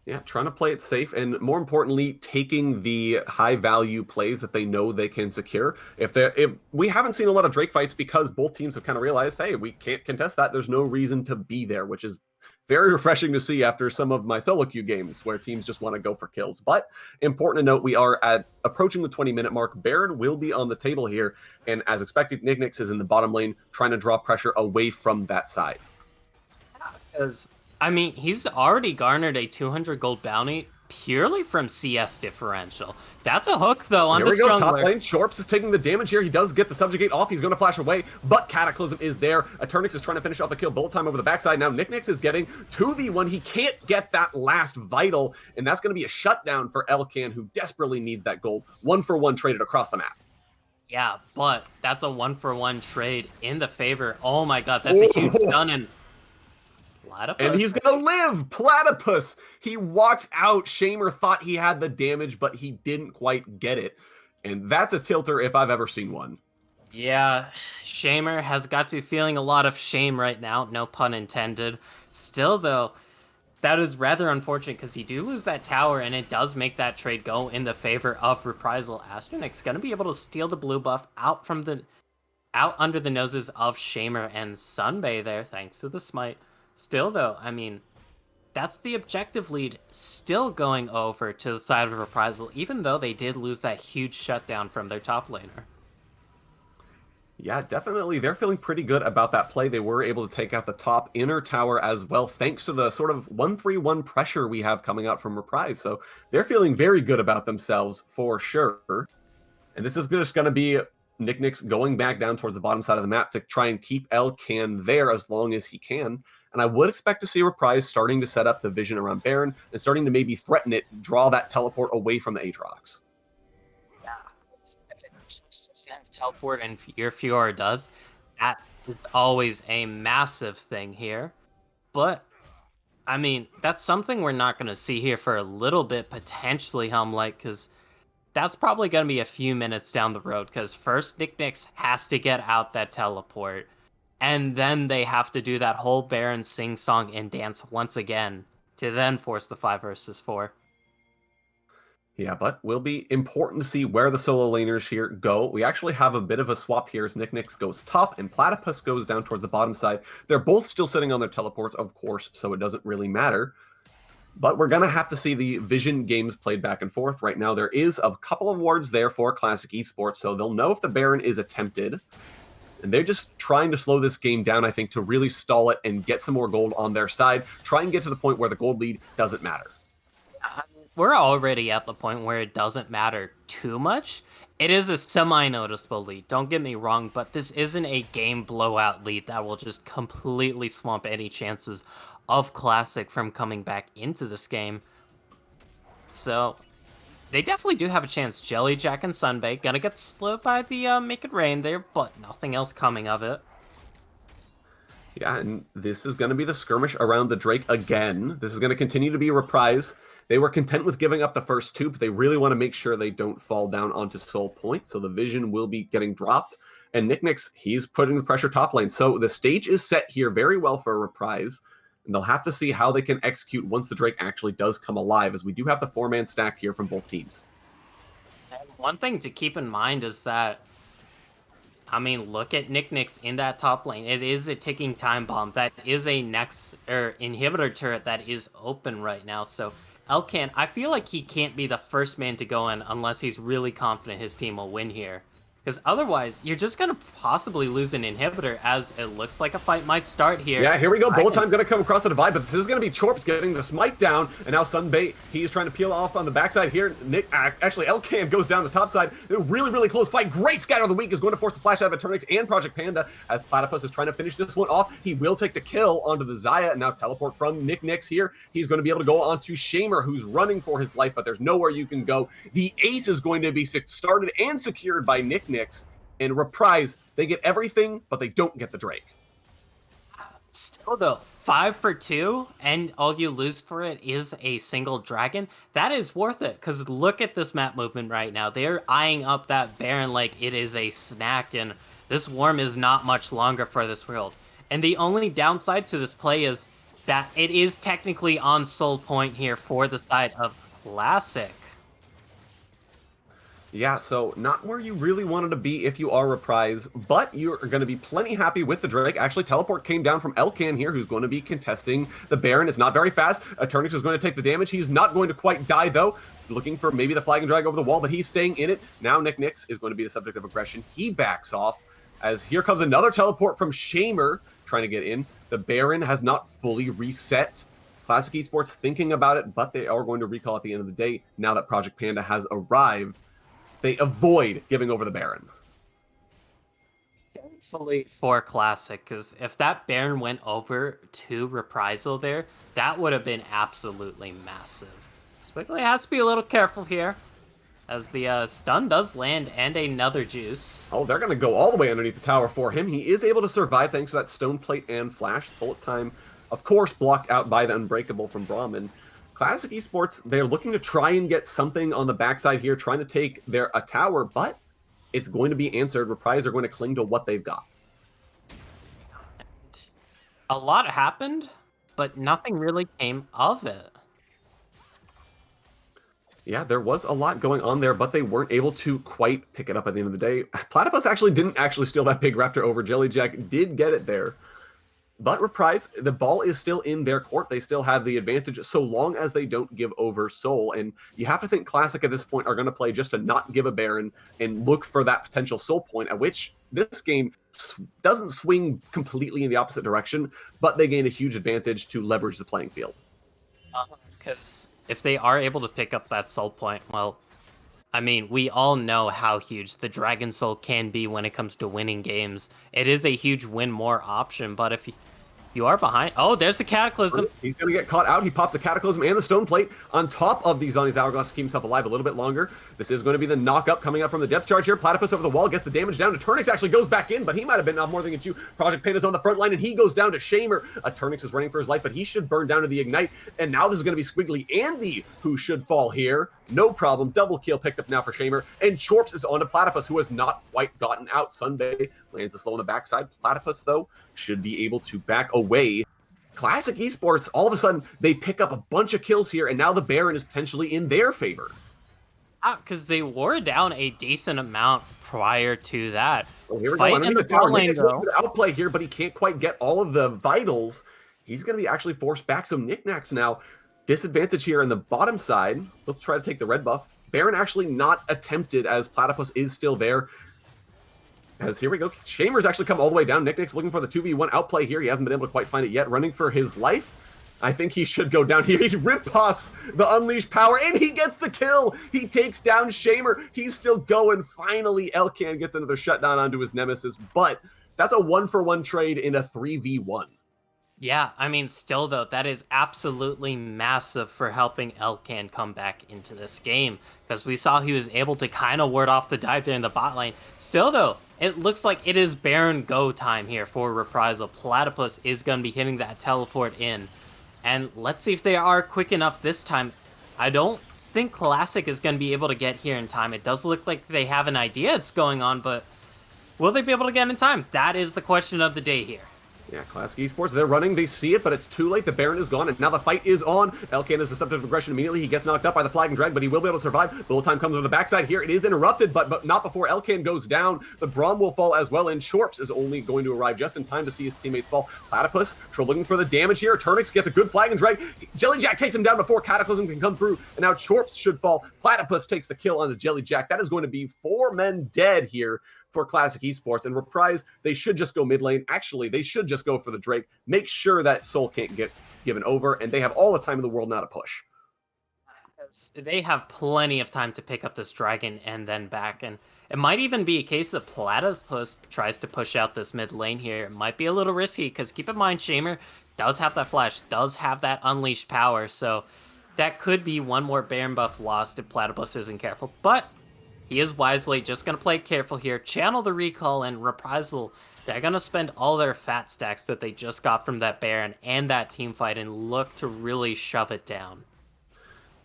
Yeah, trying to play it safe, and more importantly, taking the high-value plays that they know they can secure. If we haven't seen a lot of Drake fights because both teams have kind of realized, hey, we can't contest that. There's no reason to be there, which is very refreshing to see after some of my solo queue games where teams just want to go for kills. But important to note, we are approaching the 20-minute mark. Baron will be on the table here, and as expected, Nicknix is in the bottom lane trying to draw pressure away from that side. Because I mean, he's already garnered a 200 gold bounty purely from CS differential. That's a hook, though, on Here the we go, top jungler. lane. Shorps is taking the damage here. He does get the subjugate off. He's going to flash away, but Cataclysm is there. Eternix is trying to finish off the kill. Bullet time over the backside. Now Nicknix is getting 2v1. He can't get that last vital, and that's going to be a shutdown for Elcan, who desperately needs that gold. 1-for-1 traded across the map. Yeah, but that's a 1-for-1 trade in the favor. Oh my god, that's a huge stun, and Platypus. And he's going to live! Platypus! He walks out. Shamer thought he had the damage, but he didn't quite get it. And that's a tilter if I've ever seen one. Yeah, Shamer has got to be feeling a lot of shame right now, no pun intended. Still, though, that is rather unfortunate because you do lose that tower, and it does make that trade go in the favor of Reprisal. Astronix going to be able to steal the blue buff out under the noses of Shamer and Sunbay there, thanks to the smite. Still, though, I mean, that's the objective lead still going over to the side of Reprisal, even though they did lose that huge shutdown from their top laner. Yeah, definitely. They're feeling pretty good about that play. They were able to take out the top inner tower as well, thanks to the sort of 1-3-1 pressure we have coming out from Reprise. So they're feeling very good about themselves for sure. And this is just going to be Nicknix going back down towards the bottom side of the map to try and keep Elcan there as long as he can. And I would expect to see Reprise starting to set up the vision around Baron and starting to maybe threaten it, draw that teleport away from the Aatrox. Yeah, if it doesn't have teleport and your Fiora does, that is always a massive thing here. But, I mean, that's something we're not going to see here for a little bit, potentially, Helmlight, because that's probably going to be a few minutes down the road, because first Nicknix has to get out that teleport, and then they have to do that whole Baron sing-song and dance once again to then force the 5 versus 4. Yeah, but will be important to see where the solo laners here go. We actually have a bit of a swap here as Nicknix goes top and Platypus goes down towards the bottom side. They're both still sitting on their teleports, of course, so it doesn't really matter. But we're going to have to see the vision games played back and forth. Right now, there is a couple of wards there for Classic Esports, so they'll know if the Baron is attempted. And they're just trying to slow this game down, I think, to really stall it and get some more gold on their side. Try and get to the point where the gold lead doesn't matter. We're already at the point where it doesn't matter too much. It is a semi-noticeable lead, don't get me wrong, but this isn't a game blowout lead that will just completely swamp any chances of Classic from coming back into this game. So they definitely do have a chance. Jellyjack and Sunbay gonna get slowed by the Make It Rain there, but nothing else coming of it. Yeah, and this is going to be the skirmish around the Drake again. This is going to continue to be a Reprise. They were content with giving up the first 2, but they really want to make sure they don't fall down onto Soul Point, so the vision will be getting dropped. And Nicknix, he's putting the pressure top lane. So the stage is set here very well for a Reprise, and they'll have to see how they can execute once the Drake actually does come alive, as we do have the 4-man stack here from both teams. And one thing to keep in mind is that, I mean, look at Nicknix in that top lane. It is a ticking time bomb. That is a inhibitor turret that is open right now. So Elcan, I feel like he can't be the first man to go in unless he's really confident his team will win here. Because otherwise, you're just going to possibly lose an inhibitor, as it looks like a fight might start here. Yeah, here we go. Bullet time going to come across the divide, but this is going to be Chorps getting the smite down, and now Sunbay, he's trying to peel off on the backside here. Actually, Elcan goes down the top side. A really, really close fight. Great scatter of the week is going to force the flash out of Eternix and Project Panda, as Platypus is trying to finish this one off. He will take the kill onto the Xayah, and now teleport from Nicknix here. He's going to be able to go on to Shamer, who's running for his life, but there's nowhere you can go. The ace is going to be started and secured by Nicknix. And Reprise, they get everything, but they don't get the Drake. Still, though, 5 for 2, and all you lose for it is a single dragon. That is worth it, because look at this map movement right now. They're eyeing up that Baron like it is a snack, and this Worm is not much longer for this world. And the only downside to this play is that it is technically on Soul Point here for the side of Classic. Yeah, so not where you really wanted to be if you are Reprise, but you're going to be plenty happy with the Drake. Actually, teleport came down from Elcan here, who's going to be contesting the Baron. It's not very fast. Eternix is going to take the damage. He's not going to quite die, though. Looking for maybe the flag and drag over the wall, but he's staying in it. Now Nicknix is going to be the subject of aggression. He backs off, as here comes another teleport from Shamer trying to get in. The Baron has not fully reset. Classic Esports thinking about it, but they are going to recall at the end of the day. Now that Project Panda has arrived, they avoid giving over the Baron. Thankfully for Classic, because if that Baron went over to Reprisal there, that would have been absolutely massive. Squiggly has to be a little careful here, as the stun does land and another juice. Oh, they're going to go all the way underneath the tower for him. He is able to survive thanks to that stone plate and flash. Bullet time, of course, blocked out by the Unbreakable from Brahmin. Classic Esports, they're looking to try and get something on the backside here, trying to take a tower, but it's going to be answered. Reprise are going to cling to what they've got. A lot happened, but nothing really came of it. Yeah, there was a lot going on there, but they weren't able to quite pick it up at the end of the day. Platypus actually didn't steal that big Raptor over. Jellyjack did get it there. But Reprise, the ball is still in their court. They still have the advantage so long as they don't give over Soul. And you have to think Classic at this point are going to play just to not give a Baron and look for that potential Soul point, at which this game doesn't swing completely in the opposite direction, but they gain a huge advantage to leverage the playing field. Because if they are able to pick up that Soul point, well, I mean, we all know how huge the Dragon Soul can be when it comes to winning games. It is a huge win more option, but if you are behind... Oh, there's the Cataclysm. He's going to get caught out. He pops the Cataclysm and the Stone Plate on top of the Zani's Hourglass to keep himself alive a little bit longer. This is going to be the knock-up coming up from the depth charge here. Platypus over the wall gets the damage down. Turnix actually goes back in, but he might have been not more than you. Project Panda's on the front line, and he goes down to Shamer. Turnix is running for his life, but he should burn down to the Ignite. And now this is going to be Squiggly Andy who should fall here. No problem. Double kill picked up now for Shamer. And Chorps is on to Platypus, who has not quite gotten out. Sunday lands a slow on the backside. Platypus, though, should be able to back away. Classic Esports, all of a sudden, they pick up a bunch of kills here, and now the Baron is potentially in their favor. Because they wore down a decent amount prior to that. Oh, here we Fight go. in Underneath the the tower. lane, Nick's looking to outplay here, but he can't quite get all of the vitals. He's going to be actually forced back. So Knickknacks now disadvantage here on the bottom side. Let's try to take the red buff. Baron actually not attempted, as Platypus is still there. As here we go. Shamer's actually come all the way down. Knickknack's looking for the 2v1 outplay here. He hasn't been able to quite find it yet. Running for his life. I think he should go down here. He Riposte the Unleashed Power, and he gets the kill. He takes down Shamer. He's still going. Finally, Elcan gets another shutdown onto his nemesis, but that's a 1-for-1 trade in a 3v1. Yeah, I mean, still though, that is absolutely massive for helping Elcan come back into this game, because we saw he was able to kind of ward off the dive there in the bot lane. Still though, it looks like it is Baron go time here for Reprisal. Platypus is going to be hitting that teleport in, and let's see if they are quick enough this time. I don't think Classic is going to be able to get here in time. It does look like they have an idea it's going on, but will they be able to get in time? That is the question of the day here. Yeah, Classic Esports, they're running, they see it, but it's too late. The Baron is gone, and now the fight is on. Elcan is deceptive aggression immediately. He gets knocked up by the Flag and Drag, but he will be able to survive. Bullet time comes on the backside here. It is interrupted, but not before Elcan goes down. The Braum will fall as well, and Chorps is only going to arrive just in time to see his teammates fall. Platypus, looking for the damage here. Turnix gets a good Flag and Drag. Jellyjack takes him down before Cataclysm can come through, and now Chorps should fall. Platypus takes the kill on the Jellyjack. That is going to be 4 men dead here for Classic Esports. And Reprise, they should just go mid lane. Actually, they should just go for the Drake. Make sure that Soul can't get given over, and they have all the time in the world now to push. They have plenty of time to pick up this dragon and then back, and it might even be a case of Platypus tries to push out this mid lane here. It might be a little risky, because keep in mind, Shamer does have that flash, does have that unleashed power, so that could be one more Baron buff lost if Platypus isn't careful, but he is wisely just going to play careful here, channel the recall, and Reprisal, they're going to spend all their fat stacks that they just got from that Baron and that team fight and look to really shove it down.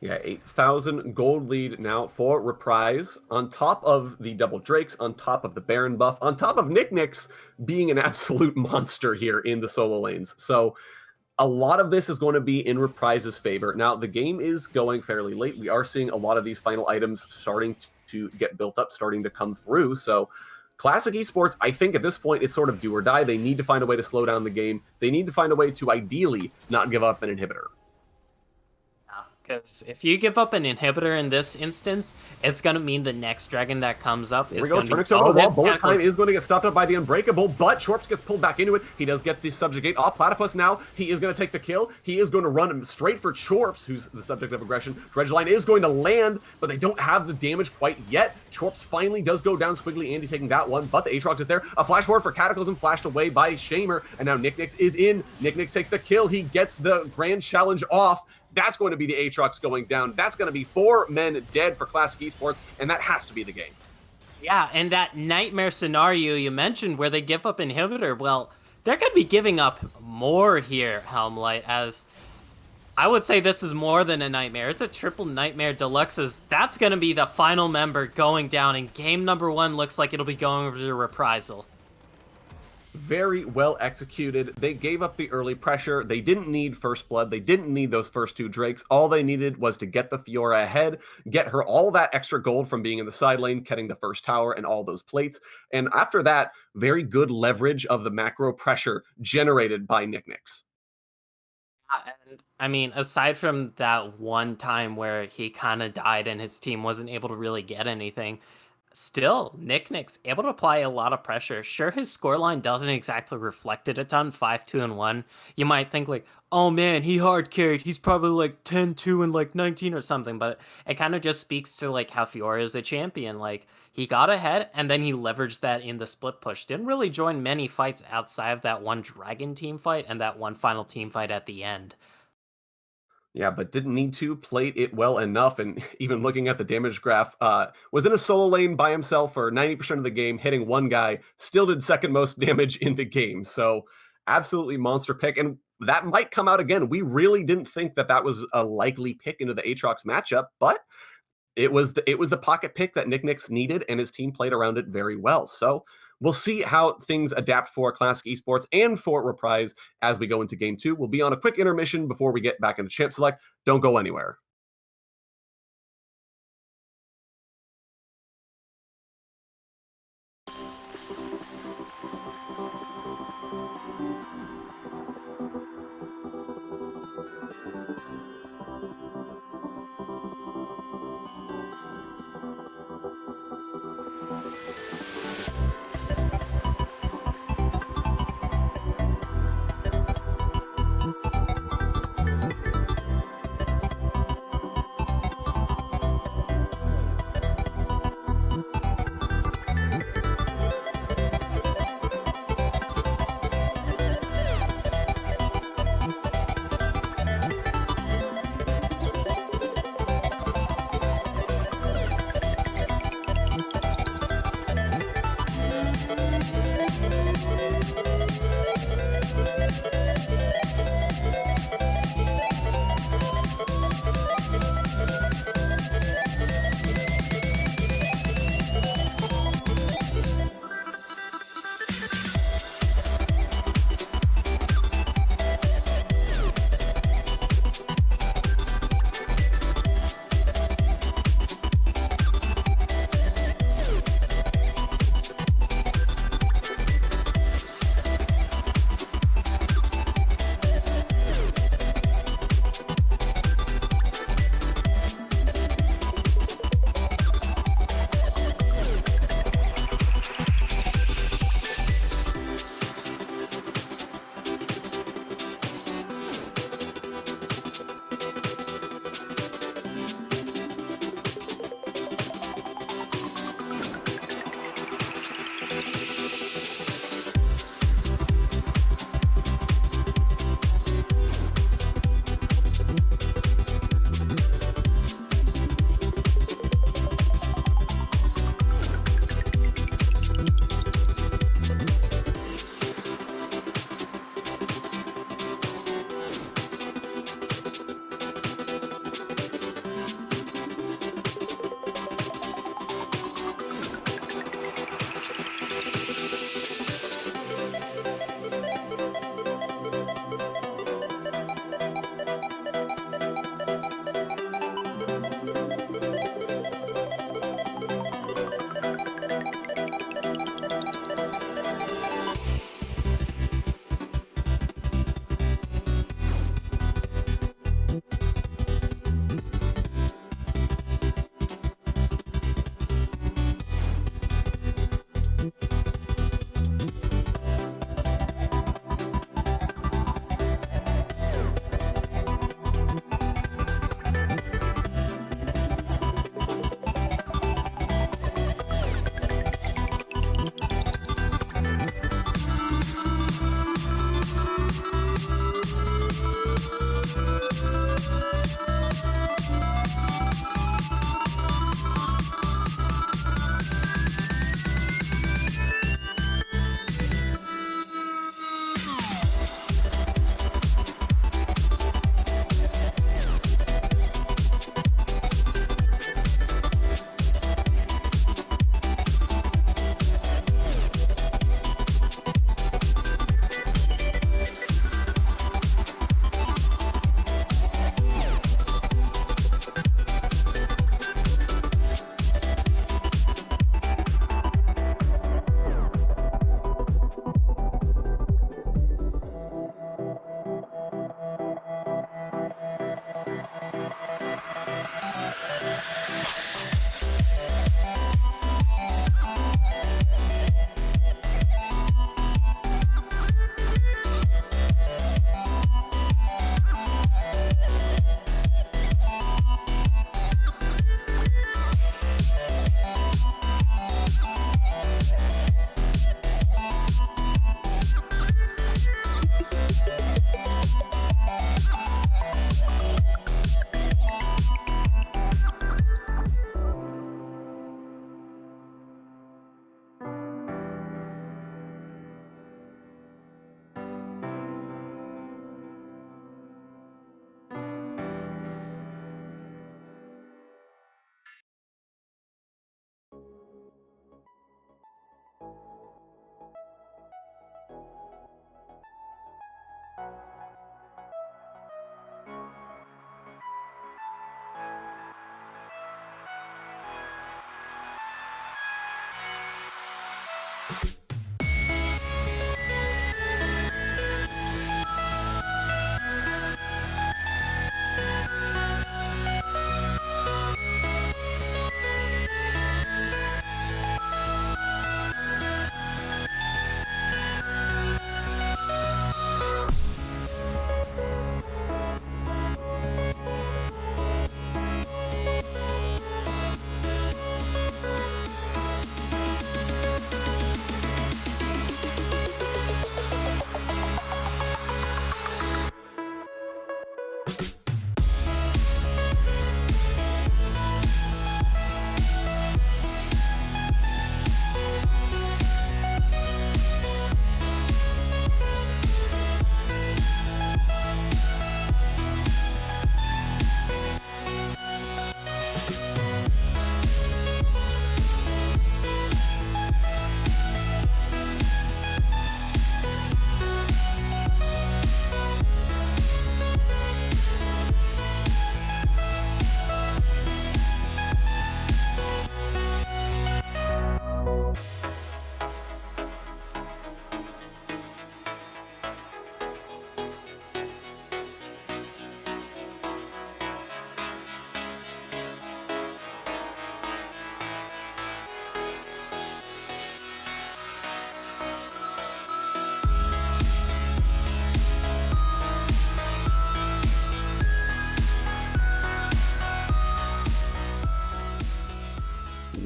Yeah, 8,000 gold lead now for Reprise, on top of the double Drakes, on top of the Baron buff, on top of Knickknacks being an absolute monster here in the solo lanes. So a lot of this is going to be in Reprise's favor. Now, the game is going fairly late. We are seeing a lot of these final items starting to get built up, starting to come through. So Classic Esports, I think at this point, it's sort of do or die. They need to find a way to slow down the game. They need to find a way to ideally not give up an inhibitor. Because if you give up an inhibitor in this instance, it's going to mean the next dragon that comes up Here is we go, going to be Turnix over the wall. bonus Bullet cancel. time is going to get stopped up by the Unbreakable, but Shorps gets pulled back into it. He does get the Subjugate off. Platypus now, he is going to take the kill. He is going to run straight for Chorps, who's the subject of aggression. Dredgeline is going to land, but they don't have the damage quite yet. Chorps finally does go down. Squiggly Andy taking that one, but the Aatrox is there. A flash forward for Cataclysm, flashed away by Shamer, and now Nicknix is in. Nicknix takes the kill. He gets the Grand Challenge off. That's going to be the Aatrox going down. That's going to be 4 men dead for Classic Esports, and that has to be the game. Yeah, and that nightmare scenario you mentioned where they give up inhibitor, well, they're going to be giving up more here, Helmlight, as I would say this is more than a nightmare. It's a triple nightmare deluxes. That's going to be the final member going down, and game number 1 looks like it'll be going over to Reprisal. Very well executed. They gave up the early pressure. They didn't need First Blood. They didn't need those first 2 Drakes. All they needed was to get the Fiora ahead, get her all that extra gold from being in the side lane, getting the first tower and all those plates. And after that, very good leverage of the macro pressure generated by Nicknix. And I mean, aside from that one time where he kind of died and his team wasn't able to really get anything, still, Nicknix able to apply a lot of pressure. Sure, his scoreline doesn't exactly reflect it a ton, 5-2-1. You might think like, oh man, he hard carried. He's probably like 10-2 and like 19 or something. But it kind of just speaks to like how Fiora is a champion. Like he got ahead and then he leveraged that in the split push. Didn't really join many fights outside of that one Dragon team fight and that one final team fight at the end. Yeah, but didn't need to, played it well enough, and even looking at the damage graph, was in a solo lane by himself for 90% of the game, hitting 1 guy, still did second most damage in the game, so absolutely monster pick, and that might come out again. We really didn't think that that was a likely pick into the Aatrox matchup, but it was the pocket pick that Nicknix needed, and his team played around it very well, so we'll see how things adapt for Classic Esports and for Reprise as we go into Game 2. We'll be on a quick intermission before we get back into Champ Select. Don't go anywhere.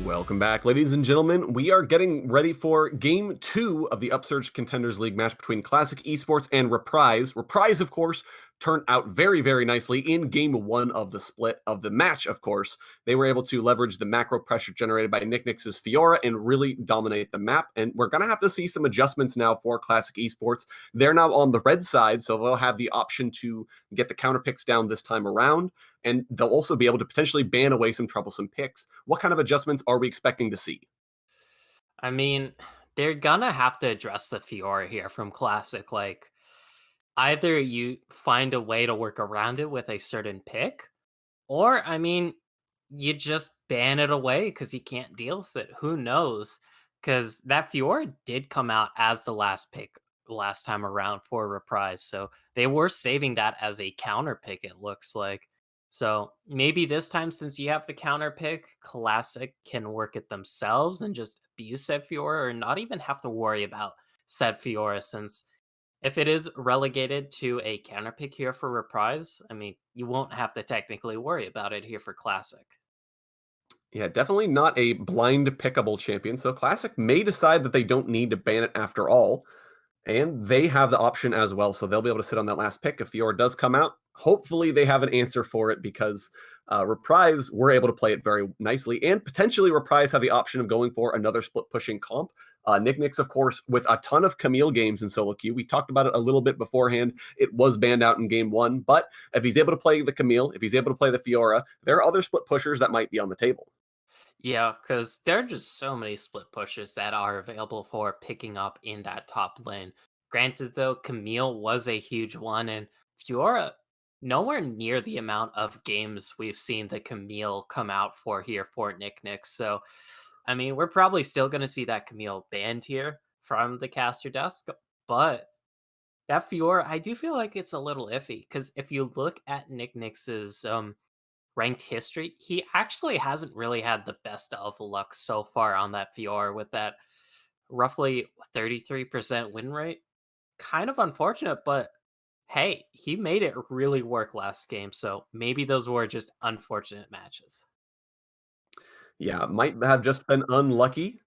Welcome back, ladies and gentlemen. We are getting ready for Game 2 of the Upsurge Contenders League match between Classic Esports and Reprise. Reprise, of course, turned out very, very nicely in Game 1 of the split of the match, of course. They were able to leverage the macro pressure generated by Nicknix's Fiora and really dominate the map. And we're going to have to see some adjustments now for Classic Esports. They're now on the red side, so they'll have the option to get the counter picks down this time around. And they'll also be able to potentially ban away some troublesome picks. What kind of adjustments are we expecting to see? I mean, they're gonna have to address the Fiora here from Classic. Like, either you find a way to work around it with a certain pick, or, I mean, you just ban it away because you can't deal with it. Who knows? Because that Fiora did come out as the last pick last time around for Reprise. So they were saving that as a counter pick, it looks like. So maybe this time, since you have the counter pick, Classic can work it themselves and just abuse said Fiora or not even have to worry about said Fiora, since if it is relegated to a counter pick here for Reprise, I mean, you won't have to technically worry about it here for Classic. Yeah, definitely not a blind pickable champion. So Classic may decide that they don't need to ban it after all. And they have the option as well. So they'll be able to sit on that last pick if Fiora does come out. Hopefully they have an answer for it, because Reprise were able to play it very nicely. And potentially Reprise have the option of going for another split pushing comp. Nicknix, of course, with a ton of Camille games in solo queue. We talked about it a little bit beforehand. It was banned out in Game 1. But if he's able to play the Camille, if he's able to play the Fiora, there are other split pushers that might be on the table. Yeah, because there are just so many split pushes that are available for picking up in that top lane. Granted, though, Camille was a huge one, and Fiora, nowhere near the amount of games we've seen the Camille come out for here for Nicknix. So, I mean, we're probably still going to see that Camille banned here from the caster desk, but that Fiora, I do feel like it's a little iffy, because if you look at Nicknix's ranked history, he actually hasn't really had the best of luck so far on that Fiora with that roughly 33% win rate. Kind of unfortunate, but hey, he made it really work last game, so maybe those were just unfortunate matches. Yeah, might have just been unlucky,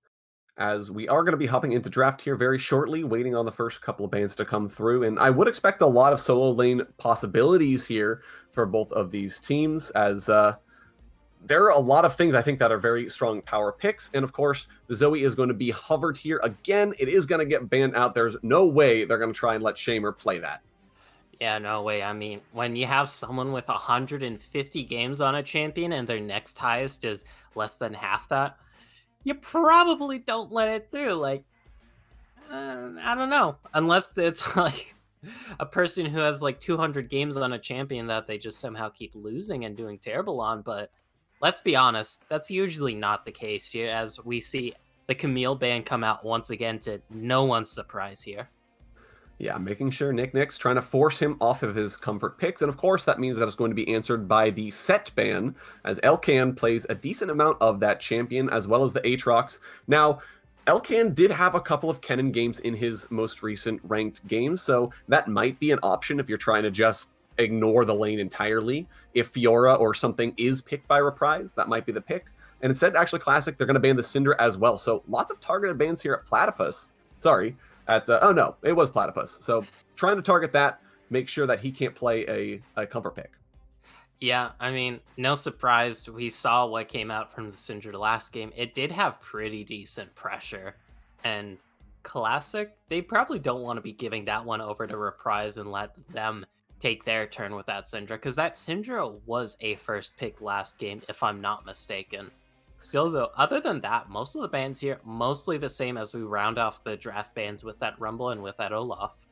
as we are going to be hopping into draft here very shortly, waiting on the first couple of bans to come through. And I would expect a lot of solo lane possibilities here for both of these teams, as there are a lot of things I think that are very strong power picks. And of course, the Zoe is going to be hovered here again. It is going to get banned out. There's no way they're going to try and let Shamer play that. Yeah, no way. I mean, when you have someone with 150 games on a champion and their next highest is less than half that, you probably don't let it through. Like, I don't know. Unless it's like a person who has like 200 games on a champion that they just somehow keep losing and doing terrible on. But let's be honest, that's usually not the case here, as we see the Camille ban come out once again to no one's surprise here. Yeah, making sure Nick's trying to force him off of his comfort picks. And of course, that means that it's going to be answered by the set ban, as Elcan plays a decent amount of that champion, as well as the Aatrox. Now, Elcan did have a couple of Kennen games in his most recent ranked games, so that might be an option if you're trying to just ignore the lane entirely. If Fiora or something is picked by Reprise, that might be the pick. And instead, actually, Classic, they're going to ban the Cinder as well. So lots of targeted bans here at Platypus. Sorry. Oh no, it was Platypus. So trying to target that, make sure that he can't play a comfort pick. Yeah, I mean, no surprise. We saw what came out from the Syndra last game. It did have pretty decent pressure. And Classic, they probably don't want to be giving that one over to Reprise and let them take their turn with that Syndra, because that Syndra was a first pick last game, if I'm not mistaken. Still, though, other than that, most of the bans here, mostly the same as we round off the draft bans with that Rumble and with that Olaf.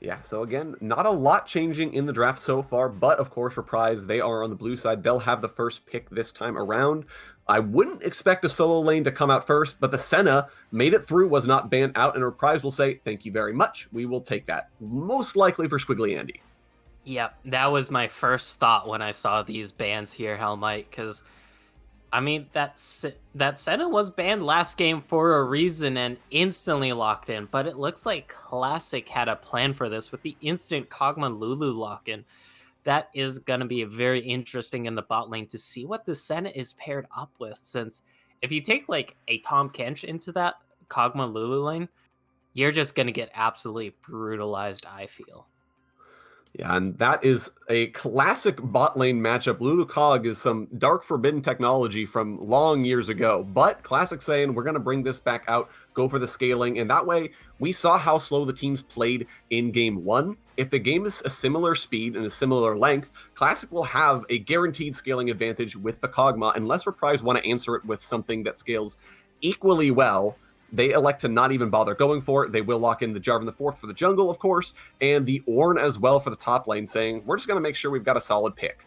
Yeah, so again, not a lot changing in the draft so far, but of course, Reprise, they are on the blue side. They'll have the first pick this time around. I wouldn't expect a solo lane to come out first, but the Senna made it through, was not banned out, and Reprise will say, thank you very much. We will take that. Most likely for Squiggly Andy. Yep, that was my first thought when I saw these bans here, Hellmite, because I mean, that Senna was banned last game for a reason and instantly locked in, but it looks like Classic had a plan for this with the instant Kog'Maw Lulu lock-in. That is going to be very interesting in the bot lane to see what the Senna is paired up with, since if you take like a Tom Kench into that Kog'Maw Lulu lane, you're just going to get absolutely brutalized, I feel. Yeah, and that is a classic bot lane matchup. Lulu Cog is some dark forbidden technology from long years ago, but Classic saying we're going to bring this back out, go for the scaling, and that way we saw how slow the teams played in game one. If the game is a similar speed and a similar length, Classic will have a guaranteed scaling advantage with the Kog'Maw, unless Reprise want to answer it with something that scales equally well. They elect to not even bother going for it. They will lock in the Jarvan the Fourth for the jungle, of course, and the Ornn as well for the top lane, saying, we're just going to make sure we've got a solid pick.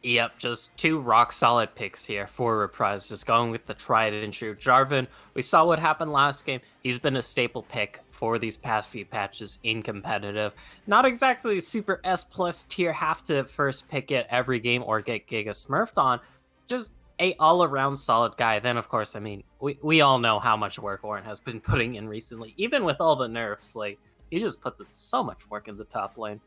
Yep, just two rock-solid picks here for Reprise, just going with the tried and true. Jarvan, we saw what happened last game. He's been a staple pick for these past few patches in competitive. Not exactly super S+ tier, have to first pick it every game or get Giga Smurfed on. Just a all-around solid guy. Then, of course, I mean, we all know how much work Ornn has been putting in recently. Even with all the nerfs, like, he just puts in so much work in the top lane.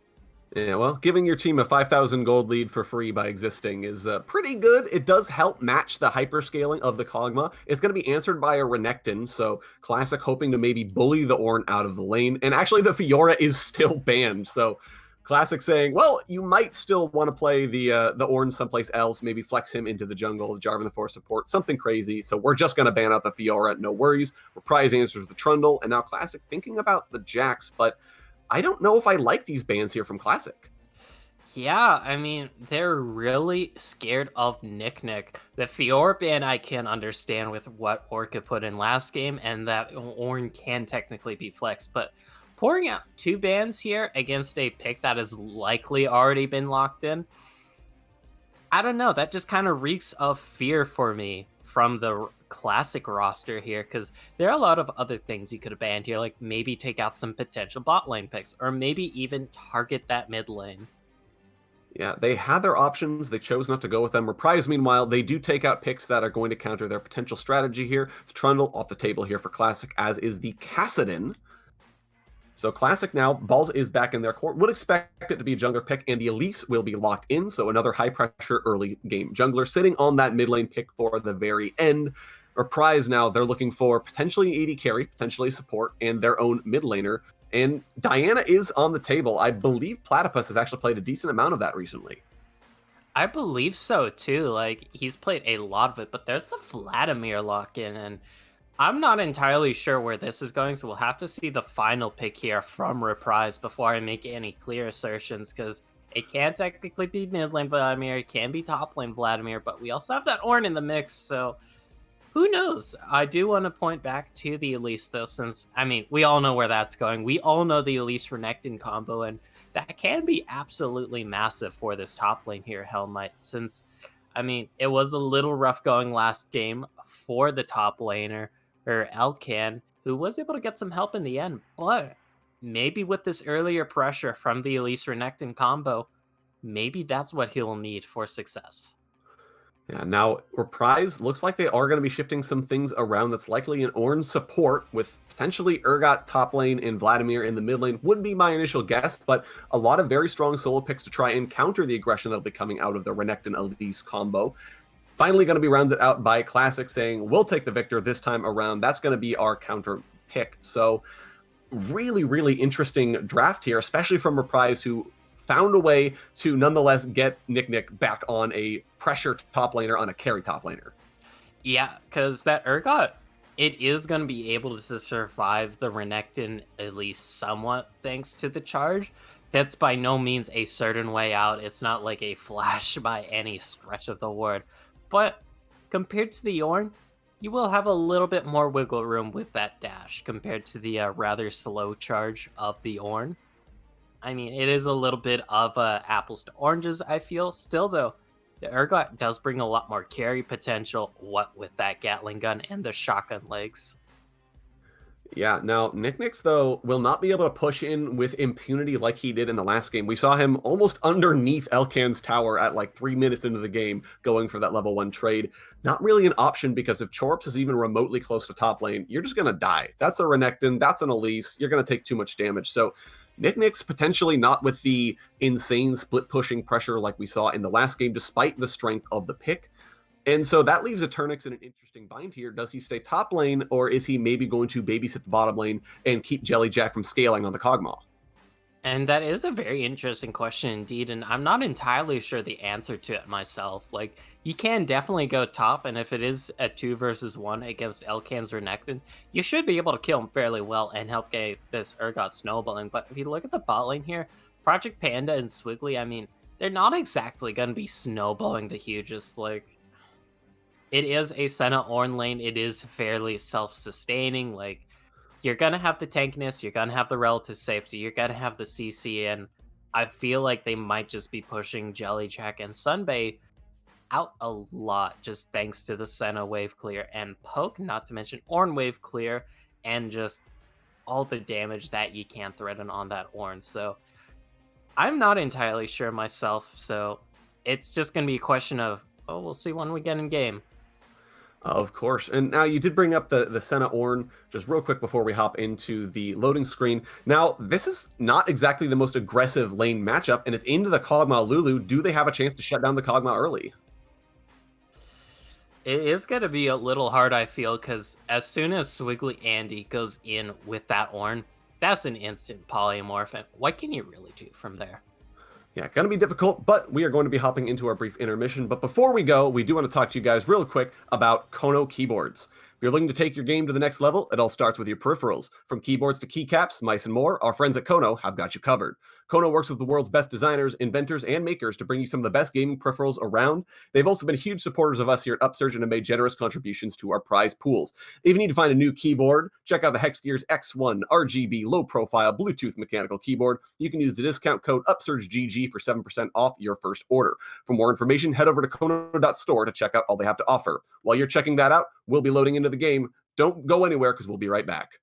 Yeah, well, giving your team a 5,000 gold lead for free by existing is pretty good. It does help match the hyperscaling of the Kog'Maw. It's going to be answered by a Renekton, so Classic hoping to maybe bully the Ornn out of the lane. And actually, the Fiora is still banned, so Classic saying, well, you might still want to play the Ornn someplace else, maybe flex him into the jungle, the Jarvan the Force support, something crazy. So we're just going to ban out the Fiora, no worries. Reprise answers the Trundle, and now Classic thinking about the Jax, but I don't know if I like these bans here from Classic. Yeah, I mean, they're really scared of Nick. The Fiora ban I can understand with what Orca put in last game, and that Ornn can technically be flexed, but pouring out two bans here against a pick that has likely already been locked in, I don't know, that just kind of reeks of fear for me from the Classic roster here, because there are a lot of other things you could have banned here, like maybe take out some potential bot lane picks, or maybe even target that mid lane. Yeah, they had their options. They chose not to go with them. Reprise, meanwhile, they do take out picks that are going to counter their potential strategy here. The Trundle off the table here for Classic, as is the Kassadin. So Classic now, Balls is back in their court. Would expect it to be a jungler pick, and the Elise will be locked in. So another high-pressure early game jungler sitting on that mid lane pick for the very end. Reprise now, they're looking for potentially AD carry, potentially support, and their own mid laner. And Diana is on the table. I believe Platypus has actually played a decent amount of that recently. I believe so, too. Like, he's played a lot of it, but there's the Vladimir lock-in, and I'm not entirely sure where this is going, so we'll have to see the final pick here from Reprise before I make any clear assertions, because it can technically be mid lane Vladimir, it can be top lane Vladimir, but we also have that Ornn in the mix, so who knows? I do want to point back to the Elise, though, since, I mean, we all know where that's going. We all know the Elise Renekton combo, and that can be absolutely massive for this top lane here, Hellmite, since, I mean, it was a little rough going last game for the top laner, or Elcan, who was able to get some help in the end, but maybe with this earlier pressure from the Elise Renekton combo, maybe that's what he'll need for success. Yeah, now Reprise looks like they are going to be shifting some things around. That's likely an Ornn support with potentially Urgot top lane and Vladimir in the mid lane would be my initial guess, but a lot of very strong solo picks to try and counter the aggression that'll be coming out of the Renekton Elise combo. Finally going to be rounded out by Classic saying, we'll take the victor this time around. That's going to be our counter pick. So really, really interesting draft here, especially from Reprise, who found a way to nonetheless get Nick back on a pressure top laner, on a carry top laner. Yeah, because that Urgot, it is going to be able to survive the Renekton at least somewhat thanks to the charge. That's by no means a certain way out. It's not like a flash by any stretch of the word. But compared to the Ornn, you will have a little bit more wiggle room with that dash compared to the rather slow charge of the Ornn. I mean, it is a little bit of apples to oranges, I feel. Still, though, the Urgot does bring a lot more carry potential, what with that Gatling gun and the shotgun legs. Yeah, now Nicknix, though, will not be able to push in with impunity like he did in the last game. We saw him almost underneath Elcan's tower at like 3 minutes into the game going for that level 1 trade. Not really an option, because if Chorps is even remotely close to top lane, you're just going to die. That's a Renekton, that's an Elise, you're going to take too much damage. So Nicknix potentially not with the insane split pushing pressure like we saw in the last game, despite the strength of the pick. And so that leaves Eternix in an interesting bind here. Does he stay top lane, or is he maybe going to babysit the bottom lane and keep Jellyjack from scaling on the Kog'Maw? And that is a very interesting question indeed, and I'm not entirely sure the answer to it myself. Like, you can definitely go top, and if it is a 2 versus 1 against Elcan's Renekton, you should be able to kill him fairly well and help get this Urgot snowballing. But if you look at the bot lane here, Project Panda and Swiggly, I mean, they're not exactly going to be snowballing the hugest. Like, it is a Senna Ornn lane. It is fairly self-sustaining. Like, you're going to have the tankness, you're going to have the relative safety, you're going to have the CC, and I feel like they might just be pushing Jellyjack and Sunbay out a lot just thanks to the Senna wave clear and poke, not to mention Ornn wave clear, and just all the damage that you can threaten on that Ornn. So I'm not entirely sure myself, so it's just going to be a question of, oh, we'll see when we get in game. Of course. And now you did bring up the Senna Ornn just real quick before we hop into the loading screen. Now, this is not exactly the most aggressive lane matchup, and it's into the Kog'Maw Lulu. Do they have a chance to shut down the Kog'Maw early? It is going to be a little hard, I feel, because as soon as Swiggly Andy goes in with that Ornn, that's an instant polymorph, and what can you really do from there? Yeah, going to be difficult, but we are going to be hopping into our brief intermission. But before we go, we do want to talk to you guys real quick about Kono keyboards. If you're looking to take your game to the next level, it all starts with your peripherals. From keyboards to keycaps, mice, and more, our friends at Kono have got you covered. Kono works with the world's best designers, inventors, and makers to bring you some of the best gaming peripherals around. They've also been huge supporters of us here at Upsurge and have made generous contributions to our prize pools. If you need to find a new keyboard, check out the Hexgears X1 RGB low-profile Bluetooth mechanical keyboard. You can use the discount code UpsurgeGG for 7% off your first order. For more information, head over to kono.store to check out all they have to offer. While you're checking that out, we'll be loading into the game. Don't go anywhere, because we'll be right back.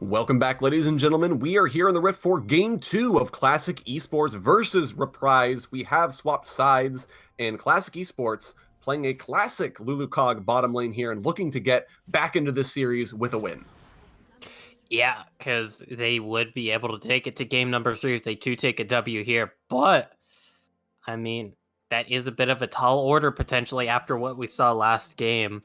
Welcome back, ladies and gentlemen. We are here in the Rift for Game 2 of Classic Esports versus Reprise. We have swapped sides, and Classic Esports playing a classic Lulucog bottom lane here and looking to get back into this series with a win. Yeah, because they would be able to take it to game number 3 if they do take a W here. But, I mean, that is a bit of a tall order potentially after what we saw last game.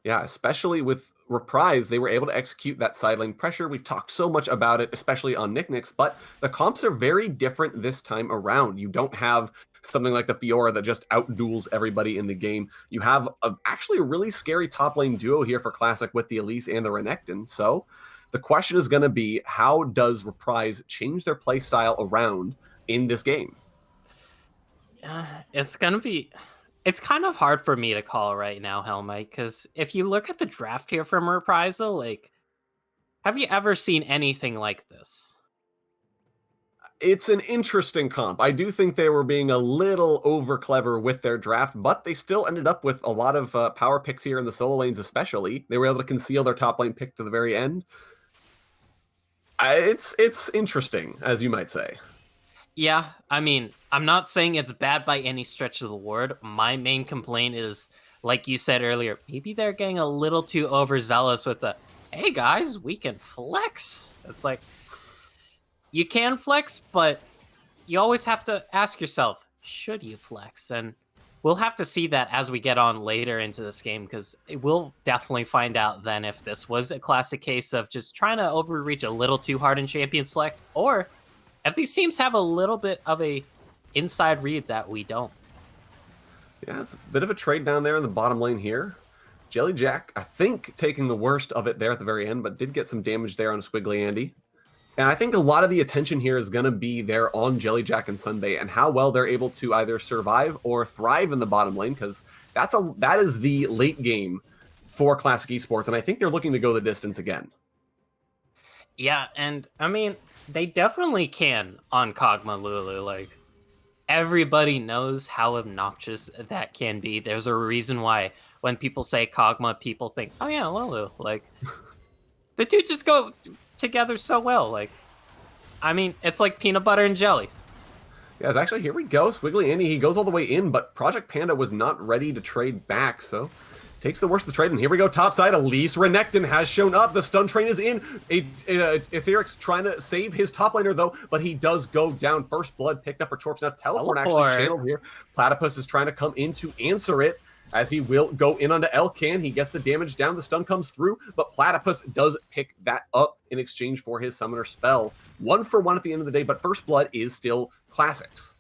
Yeah, especially with Reprise, they were able to execute that side lane pressure. We've talked so much about it, especially on Nicknicks, but the comps are very different this time around. You don't have something like the Fiora that just outduels everybody in the game. You have actually a really scary top lane duo here for Classic with the Elise and the Renekton. So the question is going to be, how does Reprise change their play style around in this game? It's kind of hard for me to call right now, Helmite, because if you look at the draft here from Reprisal, like, have you ever seen anything like this? It's an interesting comp. I do think they were being a little over clever with their draft, but they still ended up with a lot of power picks here in the solo lanes especially. They were able to conceal their top lane pick to the very end. It's interesting, as you might say. Yeah, I mean, I'm not saying it's bad by any stretch of the word. My main complaint is, like you said earlier, maybe they're getting a little too overzealous with the, hey guys, we can flex. It's like, you can flex, but you always have to ask yourself, should you flex? And we'll have to see that as we get on later into this game, because we'll definitely find out then if this was a classic case of just trying to overreach a little too hard in Champion Select, or if these teams have a little bit of a inside read that we don't. Yeah, it's a bit of a trade down there in the bottom lane here. Jellyjack, I think, taking the worst of it there at the very end, but did get some damage there on Squiggly Andy. And I think a lot of the attention here is going to be there on Jellyjack and Sunbay and how well they're able to either survive or thrive in the bottom lane, because that is the late game for Classic Esports, and I think they're looking to go the distance again. Yeah, and I mean, they definitely can on Kog'Maw Lulu. Like, everybody knows how obnoxious that can be. There's a reason why when people say Kog'Maw, people think, oh yeah, Lulu. Like, the two just go together so well. Like, I mean, it's like peanut butter and jelly. Yeah, it's actually, here we go. Squiggly Andy, he goes all the way in, but Project Panda was not ready to trade back, so takes the worst of the trade, and here we go, topside. Elise Renekton has shown up. The stun train is in. Etheric's trying to save his top laner, though, but he does go down. First blood picked up for Torps. Now teleport actually channeled here. Platypus is trying to come in to answer it, as he will go in onto Elcan. He gets the damage down. The stun comes through, but Platypus does pick that up in exchange for his summoner spell. 1 for 1 at the end of the day, but first blood is still Classics.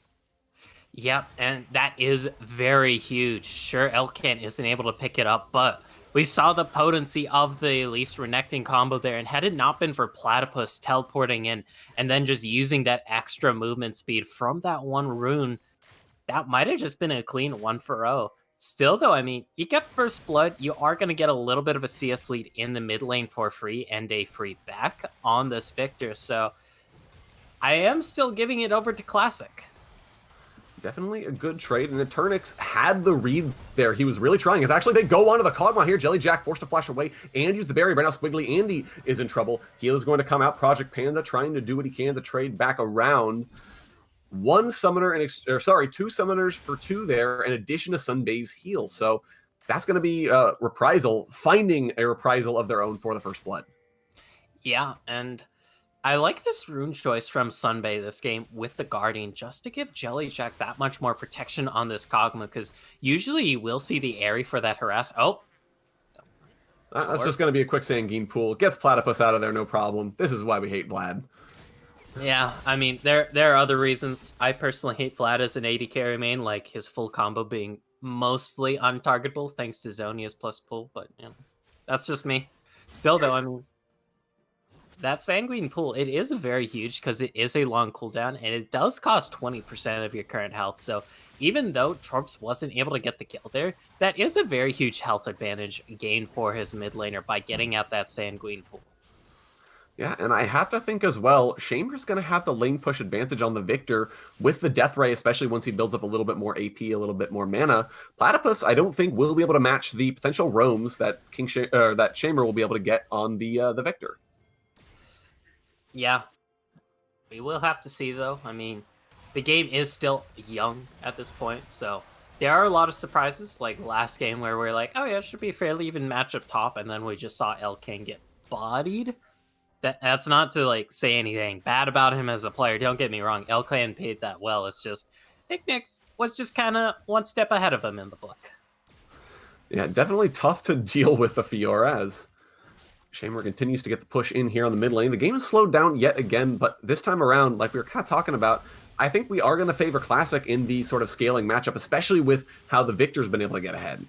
Yep, and that is very huge. Sure, Elcan isn't able to pick it up, but we saw the potency of the Elise Renekton combo there, and had it not been for Platypus teleporting in and then just using that extra movement speed from that one rune, that might have just been a clean 1-0. Still, though, I mean, you get first blood, you are going to get a little bit of a CS lead in the mid lane for free and a free back on this Victor, so I am still giving it over to Classic. Definitely a good trade, and Eternix had the read there. He was really trying. It's actually, they go onto the Kog'Maw here. Jellyjack forced to flash away and use the barrier. Right now, Squiggly Andy is in trouble. Heal is going to come out. Project Panda trying to do what he can to trade back around. One summoner, two summoners for 2 there, in addition to Sunbay's heal. So that's going to be Reprisal finding a Reprisal of their own for the first blood. Yeah, and I like this rune choice from Sunbay this game with the Guardian, just to give Jellyjack that much more protection on this Kog'Maw, because usually you will see the Aerie for that harass. Oh. That's just going to be a quick Sanguine pool. Gets Platypus out of there, no problem. This is why we hate Vlad. Yeah, I mean, there are other reasons. I personally hate Vlad as an AD carry main, like his full combo being mostly untargetable thanks to Zhonya's plus pull, but you know, that's just me. Still, though, I mean, that Sanguine pool, it is very huge because it is a long cooldown, and it does cost 20% of your current health. So even though Torps wasn't able to get the kill there, that is a very huge health advantage gain for his mid laner by getting out that Sanguine pool. Yeah, and I have to think as well, Shamer's going to have the lane push advantage on the Victor with the Death Ray, especially once he builds up a little bit more AP, a little bit more mana. Platypus, I don't think will be able to match the potential roams that that Shamer will be able to get on the Victor. Yeah, we will have to see, though. I mean, the game is still young at this point, so there are a lot of surprises, like last game where we're like, oh yeah, it should be a fairly even match up top, and then we just saw Elkan get bodied. That's not to like say anything bad about him as a player. Don't get me wrong, Elkan paid that well. It's just Nicknix was just kind of one step ahead of him in the book. Yeah, definitely tough to deal with the Fiora as Shamer continues to get the push in here on the mid lane. The game is slowed down yet again, but this time around, like we were kind of talking about, I think we are going to favor Classic in the sort of scaling matchup, especially with how the Victor's been able to get ahead.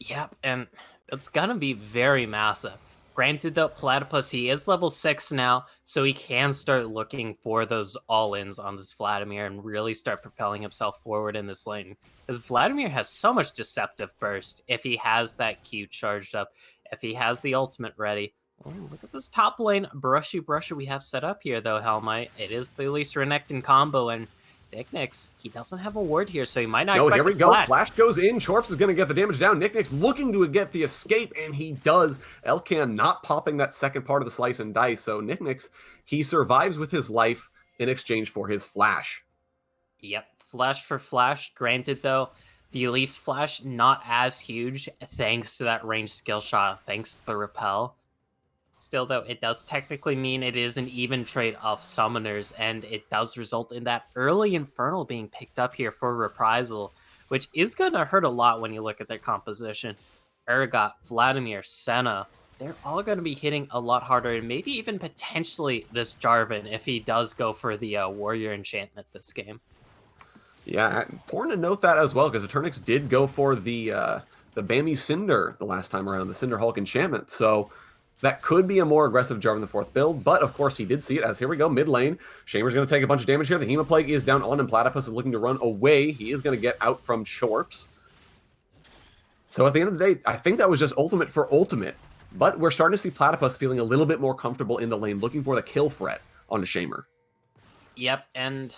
Yep, and it's going to be very massive. Granted, though, Platypus, he is level 6 now, so he can start looking for those all-ins on this Vladimir and really start propelling himself forward in this lane. Because Vladimir has so much Deceptive Burst if he has that Q charged up, if he has the ultimate ready. Oh, look at this top lane brushy we have set up here, though, Helmite. It is the Elise Renekton combo, and Nicknix, he doesn't have a ward here, so he might not expect here we go. Flash. Flash goes in. Chorps is going to get the damage down. Nicknix looking to get the escape, and he does. Elkan not popping that second part of the slice and dice, so Nicknix, he survives with his life in exchange for his flash. Yep, flash for flash. Granted, though, the Elise flash not as huge thanks to that ranged skill shot, thanks to the repel. Still, though, it does technically mean it is an even trade of summoners, and it does result in that early Infernal being picked up here for Reprisal, which is going to hurt a lot when you look at their composition. Urgot, Vladimir, Senna, they're all going to be hitting a lot harder, and maybe even potentially this Jarvan if he does go for the Warrior enchantment this game. Yeah, important to note that as well, because Eternix did go for the Bammy Cinder the last time around, the Cinder Hulk enchantment, so that could be a more aggressive Jarvan the 4th build, but of course he did see it as here we go, mid lane. Shamer's going to take a bunch of damage here. The Hemoplague is down on him. Platypus is looking to run away. He is going to get out from Chorps. So at the end of the day, I think that was just ultimate for ultimate, but we're starting to see Platypus feeling a little bit more comfortable in the lane, looking for the kill threat onto Shamer. Yep, and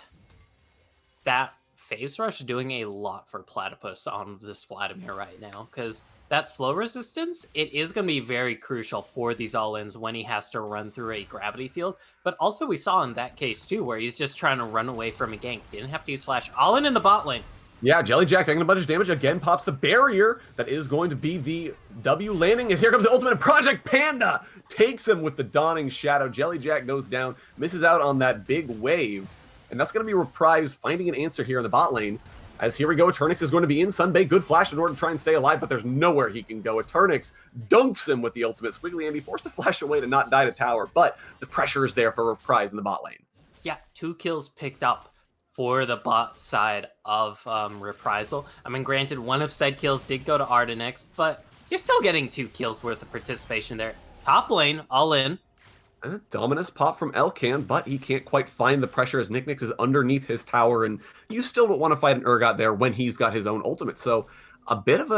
that phase rush doing a lot for Platypus on this Vladimir right now, because that slow resistance, it is going to be very crucial for these all-ins when he has to run through a gravity field. But also we saw in that case too, where he's just trying to run away from a gank. Didn't have to use flash. All-in the bot lane. Yeah, Jellyjack taking a bunch of damage. Again, pops the barrier. That is going to be the W landing. As here comes the ultimate. Project Panda takes him with the Dawning Shadow. Jellyjack goes down, misses out on that big wave. And that's going to be Reprise finding an answer here in the bot lane. As here we go, Eternix is going to be in Sunbay. Good flash in order to try and stay alive, but there's nowhere he can go. Eternix dunks him with the ultimate. Squiggly Andy forced to flash away to not die to tower, but the pressure is there for Reprise in the bot lane. Yeah, 2 kills picked up for the bot side of Reprisal. I mean, granted, one of said kills did go to Ardenix, but you're still getting 2 kills worth of participation there. Top lane, all in. And a Dominus pop from Elkan, but he can't quite find the pressure as Nicknix is underneath his tower, and you still don't want to fight an Urgot there when he's got his own ultimate. So a bit of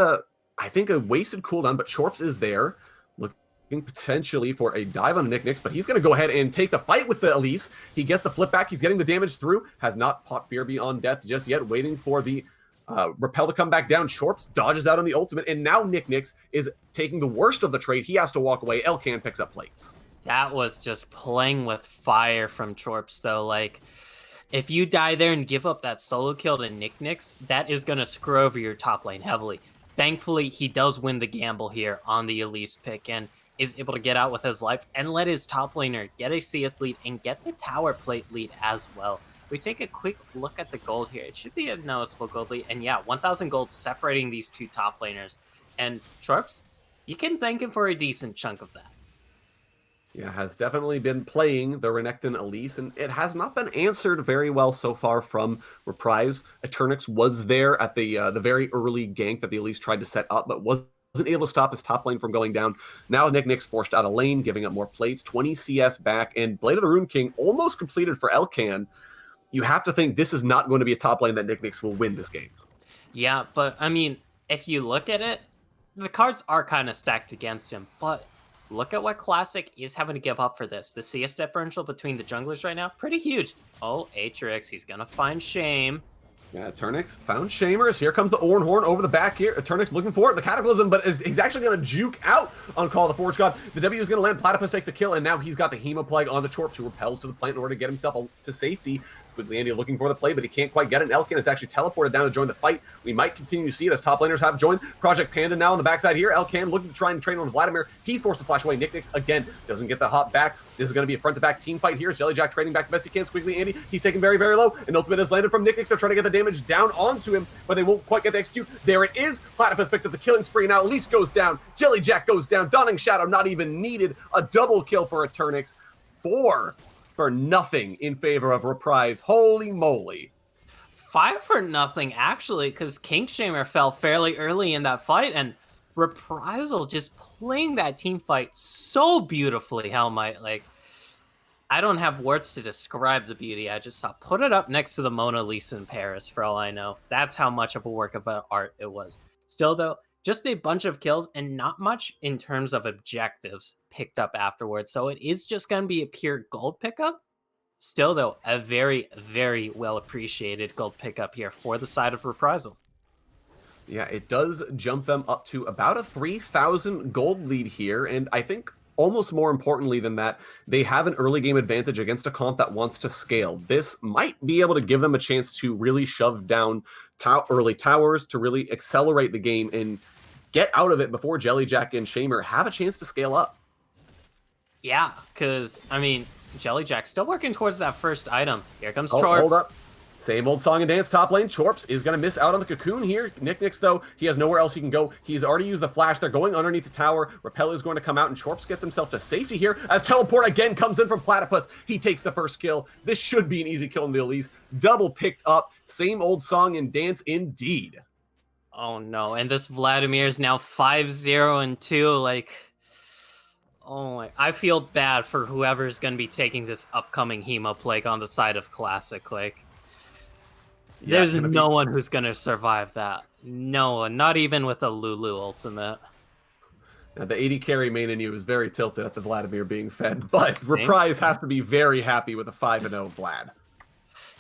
I think a wasted cooldown, but Chorps is there, looking potentially for a dive on Nicknix, but he's going to go ahead and take the fight with the Elise. He gets the flip back, he's getting the damage through, has not popped Fear Beyond Death just yet, waiting for the repel to come back down. Chorps dodges out on the ultimate, and now Nicknix is taking the worst of the trade. He has to walk away. Elkan picks up plates. That was just playing with fire from Chorps, though. Like, if you die there and give up that solo kill to Nicknix, that is going to screw over your top lane heavily. Thankfully, he does win the gamble here on the Elise pick and is able to get out with his life and let his top laner get a CS lead and get the tower plate lead as well. We take a quick look at the gold here. It should be a noticeable gold lead. And yeah, 1,000 gold separating these 2 top laners. And Chorps, you can thank him for a decent chunk of that. Yeah, has definitely been playing the Renekton Elise, and it has not been answered very well so far from Reprise. Eternix was there at the very early gank that the Elise tried to set up, but wasn't able to stop his top lane from going down. Now Nicknix forced out a lane, giving up more plates, 20 CS back, and Blade of the Rune King almost completed for Elkan. You have to think this is not going to be a top lane that Nicknix will win this game. Yeah, but I mean, if you look at it, the cards are kind of stacked against him, but look at what Classic is having to give up for this. The CS differential between the junglers right now, pretty huge. Oh, Atrix, he's gonna find Shame. Yeah, Eternix found Shamers. Here comes the Ornhorn over the back here. Eternix looking for it. The Cataclysm, but he's actually going to juke out on Call of the Forge God. The W is going to land. Platypus takes the kill, and now he's got the Hemoplague on the Chorps, who repels to the plant in order to get himself to safety. Squiggly Andy looking for the play, but he can't quite get it. Elkin is actually teleported down to join the fight. We might continue to see it as top laners have joined. Project Panda now on the backside here. Elkin looking to try and train on Vladimir. He's forced to flash away. Nicknix again doesn't get the hop back. This is going to be a front-to-back team fight here. Jellyjack trading back the best he can. Squiggly Andy, he's taken very, very low. An ultimate has landed from Nicknix. They're trying to get the damage down onto him, but they won't quite get the execute. There it is. Platypus picks up the killing spree now. Elise goes down. Jellyjack goes down. Dawning Shadow not even needed. A double kill for Eternix. 4 for nothing in favor of Reprise. Holy moly. 5 for nothing, actually, because Kingshamer fell fairly early in that fight, and Reprisal just playing that team fight so beautifully, Hellmite. Like, I don't have words to describe the beauty I just saw. Put it up next to the Mona Lisa in Paris, for all I know. That's how much of a work of art it was. Still, though, just a bunch of kills and not much in terms of objectives picked up afterwards. So it is just going to be a pure gold pickup. Still, though, a very, very well appreciated gold pickup here for the side of Reprisal. Yeah, it does jump them up to about a 3,000 gold lead here. And I think almost more importantly than that, they have an early game advantage against a comp that wants to scale. This might be able to give them a chance to really shove down early towers, to really accelerate the game and get out of it before Jellyjack and Shamer have a chance to scale up. Yeah, because, I mean, Jellyjack still working towards that first item. Here comes Oh, Chorps. hold up. Same old song and dance top lane. Chorps is going to miss out on the cocoon here. Nicknix, though, he has nowhere else he can go. He's already used the flash. They're going underneath the tower. Repel is going to come out, and Chorps gets himself to safety here as Teleport again comes in from Platypus. He takes the first kill. This should be an easy kill in the Elise. Double picked up. Same old song and dance indeed. Oh, no. And this Vladimir is now 5-0-2. Like, oh my. I feel bad for whoever's going to be taking this upcoming Hemoplague on the side of Classic. Like, Yeah, there's no one who's going to survive that. No one. Not even with a Lulu ultimate. Now, the 80 carry main in you is very tilted at the Vladimir being fed, but Reprise has to be very happy with a 5-0 Vlad.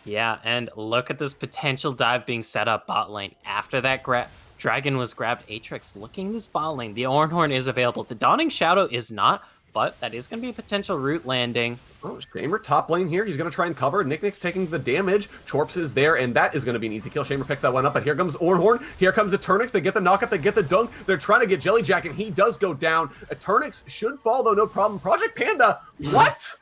Yeah, and look at this potential dive being set up bot lane. After that dragon was grabbed, Atrix looking this bot lane. The Ornhorn is available. The Dawning Shadow is not, but that is going to be a potential root landing. Oh, Shamer top lane here. He's going to try and cover. Nicknix taking the damage. Chorps is there, and that is going to be an easy kill. Shamer picks that one up, but here comes Ornhorn. Here comes Eternix. They get the knockup. They get the dunk. They're trying to get Jellyjack, and he does go down. Eternix should fall, though, no problem. Project Panda, what?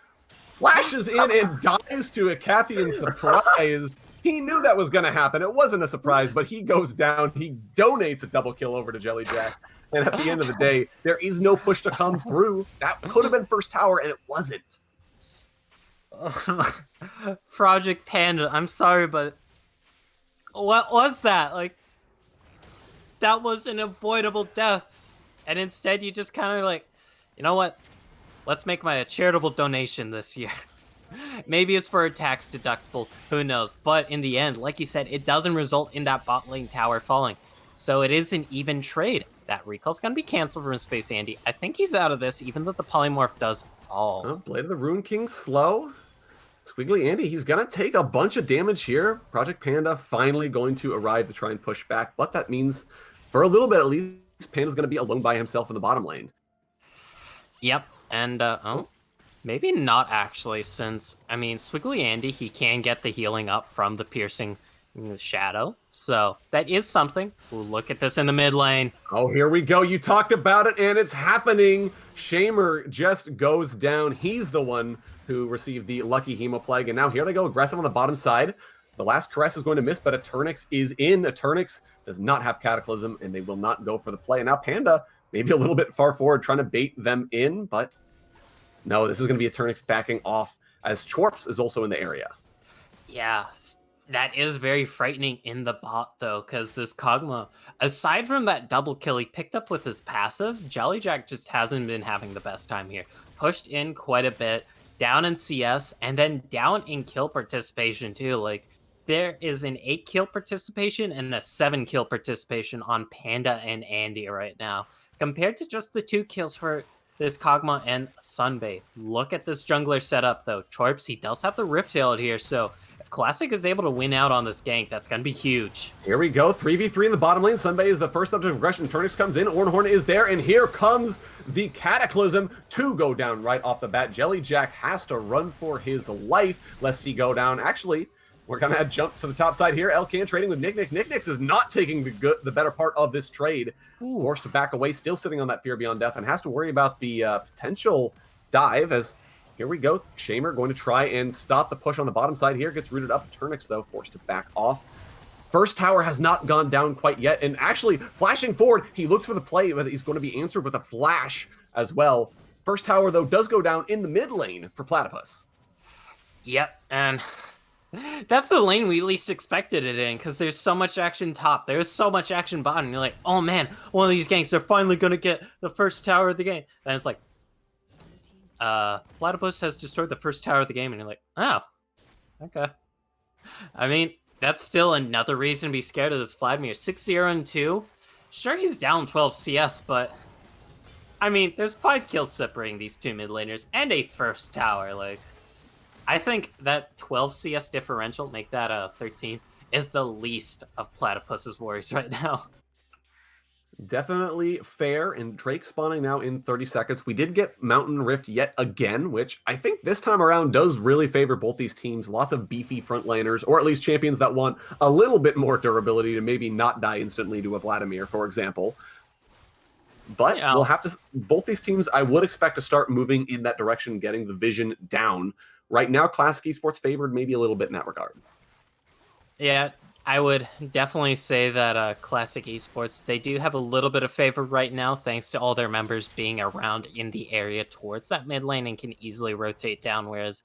Flashes in and dives to a Cathian surprise. He knew that was going to happen. It wasn't a surprise, but he goes down. He donates a double kill over to Jellyjack. And at the end of the day, there is no push to come through. That could have been first tower, and it wasn't. Project Panda, I'm sorry, but what was that? Like, that was an avoidable death. And instead you just kind of like, you know what? Let's make my charitable donation this year. Maybe it's for a tax deductible, who knows? But in the end, like you said, it doesn't result in that bot lane tower falling. So it is an even trade. That recall's going to be canceled from Space Andy. I think he's out of this, even though the polymorph does fall. Oh, Blade of the Rune King slow. Squiggly Andy, he's going to take a bunch of damage here. Project Panda finally going to arrive to try and push back. But that means, for a little bit at least, Panda's going to be alone by himself in the bottom lane. Yep. And, maybe not actually, since, I mean, Squiggly Andy, he can get the healing up from the piercing shadow. So that is something. Ooh, look at this in the mid lane. Oh, here we go. You talked about it, and it's happening. Shamer just goes down. He's the one who received the lucky Hemoplague, and now here they go, aggressive on the bottom side. The last caress is going to miss, but Eternix is in. Eternix does not have Cataclysm, and they will not go for the play. And now Panda, maybe a little bit far forward, trying to bait them in, but no, this is going to be Eternix backing off, as Chorps is also in the area. Yeah, that is very frightening in the bot, though, because this Kog'Maw, aside from that double kill he picked up with his passive, Jellyjack just hasn't been having the best time here. Pushed in quite a bit, down in CS, and then down in kill participation, too. Like, there is an 8 kill participation and a 7 kill participation on Panda and Andy right now, compared to just the 2 kills for this Kog'Maw and Sunbay. Look at this jungler setup, though. Chorps, he does have the Rift Tail here, so if Classic is able to win out on this gank, that's going to be huge. Here we go, 3v3 in the bottom lane. Sunbay is the first up to progression. Turnix comes in, Ornhorn is there, and here comes the Cataclysm to go down right off the bat. Jellyjack has to run for his life lest he go down. Actually, we're going to jump to the top side here. Elcan trading with Nicknix. Nicknix is not taking the better part of this trade. Forced to back away, still sitting on that Fear Beyond Death, and has to worry about the potential dive as here we go. Shamer going to try and stop the push on the bottom side here. Gets rooted up. Turnix, though, forced to back off. First tower has not gone down quite yet. And actually, flashing forward, he looks for the play, but he's going to be answered with a flash as well. First tower, though, does go down in the mid lane for Platypus. Yep, and that's the lane we least expected it in, because there's so much action top. There's so much action bottom. And you're like, oh man, one of these ganks are finally going to get the first tower of the game. And it's like, Platypus has destroyed the first tower of the game, and you're like, oh, okay. I mean, that's still another reason to be scared of this Vladimir. 6-0-2. Sure, he's down 12 CS, but I mean, there's 5 kills separating these two mid laners and a first tower. Like, I think that 12 CS differential, make that 13, is the least of Platypus's worries right now. Definitely fair, and Drake spawning now in 30 seconds. We did get Mountain Rift yet again, which I think this time around does really favor both these teams. Lots of beefy frontliners, or at least champions that want a little bit more durability to maybe not die instantly to a Vladimir, for example. But yeah, we'll have to, both these teams, I would expect to start moving in that direction, getting the vision down. Right now, Classic Esports favored maybe a little bit in that regard. Yeah, I would definitely say that Classic Esports, they do have a little bit of favor right now, thanks to all their members being around in the area towards that mid lane and can easily rotate down. Whereas,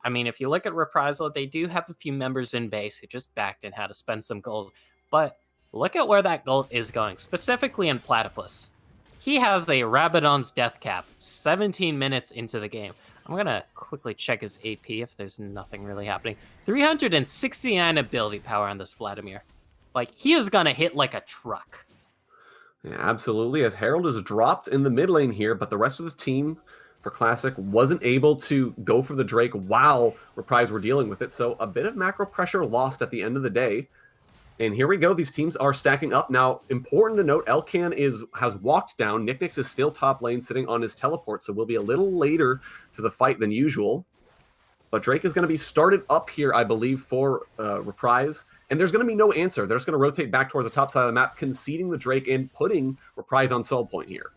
I mean, if you look at Reprisal, they do have a few members in base who just backed and had to spend some gold. But look at where that gold is going, specifically in Platypus. He has a Rabadon's death cap 17 minutes into the game. I'm going to quickly check his AP if there's nothing really happening. 369 ability power on this Vladimir. Like, he is going to hit like a truck. Yeah, absolutely. As Herald is dropped in the mid lane here, but the rest of the team for Classic wasn't able to go for the Drake while Reprise were dealing with it. So a bit of macro pressure lost at the end of the day. And here we go. These teams are stacking up. Now, important to note, Elcan has walked down. Nicknix is still top lane, sitting on his teleport, so we'll be a little later to the fight than usual. But Drake is going to be started up here, I believe, for Reprise. And there's going to be no answer. They're just going to rotate back towards the top side of the map, conceding the Drake and putting Reprise on soul point here.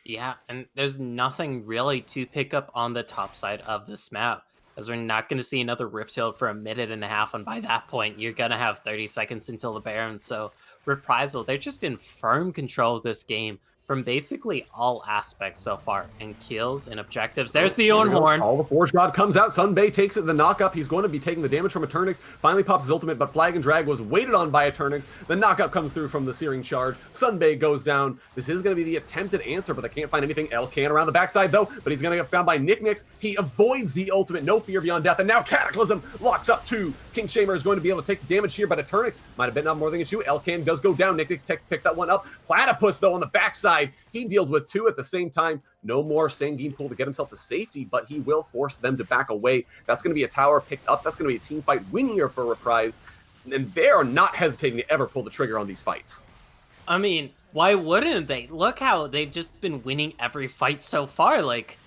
Yeah, and there's nothing really to pick up on the top side of this map, as we're not going to see another Rift Hill for a minute and a half, and by that point, you're going to have 30 seconds until the Baron. So Reprisal, they're just in firm control of this game from basically all aspects so far, in kills and objectives. There's the Ornhorn. All the Forge God comes out. Sunbay takes it, the knock-up. He's going to be taking the damage from a Turnix. Finally pops his ultimate, but Flag and Drag was waited on by a Turnix. The knock-up comes through from the Searing Charge. Sunbay goes down. This is going to be the attempted answer, but they can't find anything. Elcan around the backside, though, but he's going to get found by Nicknix. He avoids the ultimate. No Fear Beyond Death, and now Cataclysm locks up two. King Shamer is going to be able to take the damage here, but a Turnix might have been up more than a shoe. Elcan does go down. Nicknix picks that one up. Platypus, though, on the backside. He deals with two at the same time. No more Sanguine Pool to get himself to safety, but he will force them to back away. That's going to be a tower picked up. That's going to be a team fight win here for Reprise. And they are not hesitating to ever pull the trigger on these fights. I mean, why wouldn't they? Look how they've just been winning every fight so far. Like,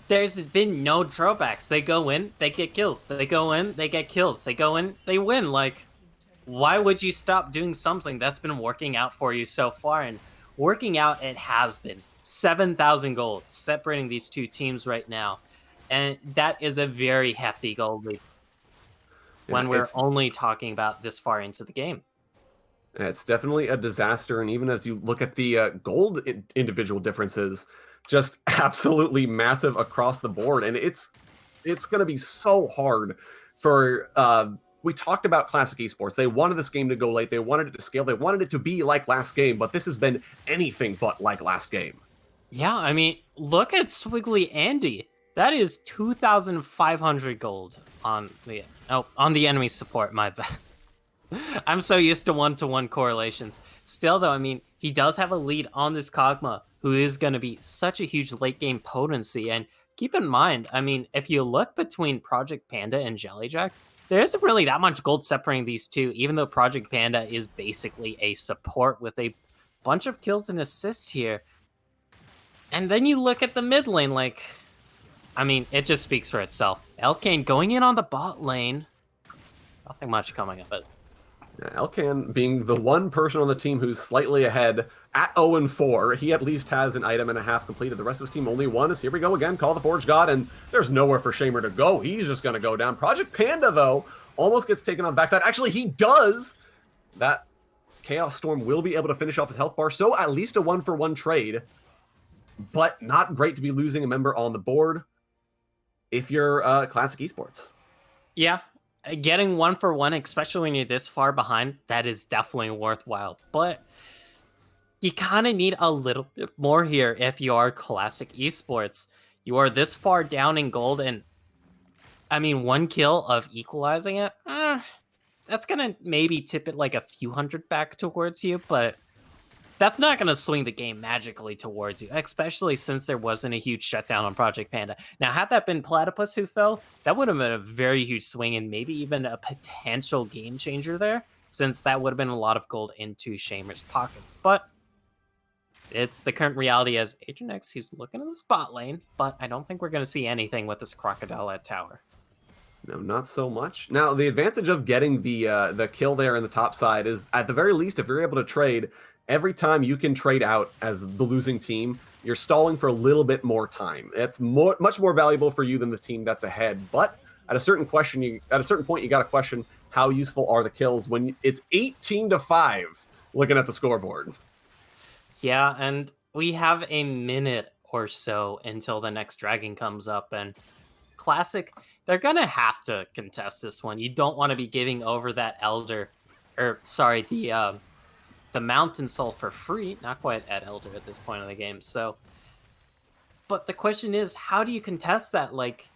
there's been no drawbacks. They go in, they get kills. They go in, they get kills. They go in, they win. Like, why would you stop doing something that's been working out for you so far? And working out, it has been. 7,000 gold separating these two teams right now. And that is a very hefty gold lead when we're only talking about this far into the game. It's definitely a disaster. And even as you look at the gold individual differences, just absolutely massive across the board. And it's going to be so hard for... we talked about Classic Esports. They wanted this game to go late. They wanted it to scale. They wanted it to be like last game, but this has been anything but like last game. Yeah, I mean, look at Swiggly Andy. That is 2,500 gold on the enemy support, my bad. I'm so used to one-to-one correlations. Still, though, I mean, he does have a lead on this Kog'Maw, who is going to be such a huge late game potency. And keep in mind, I mean, if you look between Project Panda and Jellyjack, there isn't really that much gold separating these two, even though Project Panda is basically a support with a bunch of kills and assists here. And then you look at the mid lane, like, I mean, it just speaks for itself. Elkane going in on the bot lane. Nothing much coming of it. Elkan being the one person on the team who's slightly ahead at 0-4. He at least has an item and a half completed. The rest of his team only one. As here we go again, call the Forge God, and there's nowhere for Shamer to go. He's just going to go down. Project Panda, though, almost gets taken on the backside. Actually, he does. That Chaos Storm will be able to finish off his health bar, so at least a 1-for-1 trade, but not great to be losing a member on the board if you're Classic Esports. Yeah. Getting 1-for-1, especially when you're this far behind, that is definitely worthwhile. But you kind of need a little bit more here if you are Classic Esports. You are this far down in gold, and I mean, one kill of equalizing it, that's going to maybe tip it like a few hundred back towards you, but that's not going to swing the game magically towards you, especially since there wasn't a huge shutdown on Project Panda. Now, had that been Platypus who fell, that would have been a very huge swing and maybe even a potential game changer there, since that would have been a lot of gold into Shamer's pockets. But it's the current reality as Agent X, he's looking in the spot lane, but I don't think we're going to see anything with this Crocodile at tower. No, not so much. Now, the advantage of getting the kill there in the top side is, at the very least, if you're able to trade, every time you can trade out as the losing team, you're stalling for a little bit more time. It's much more valuable for you than the team that's ahead. But at a certain point, you got to question how useful are the kills when it's 18-5 looking at the scoreboard. Yeah, and we have a minute or so until the next dragon comes up, and Classic, they're gonna have to contest this one. You don't want to be giving over that Elder, or sorry, the Mountain Soul for free. Not quite at Elder at this point in the game. So, but the question is, how do you contest that? Like,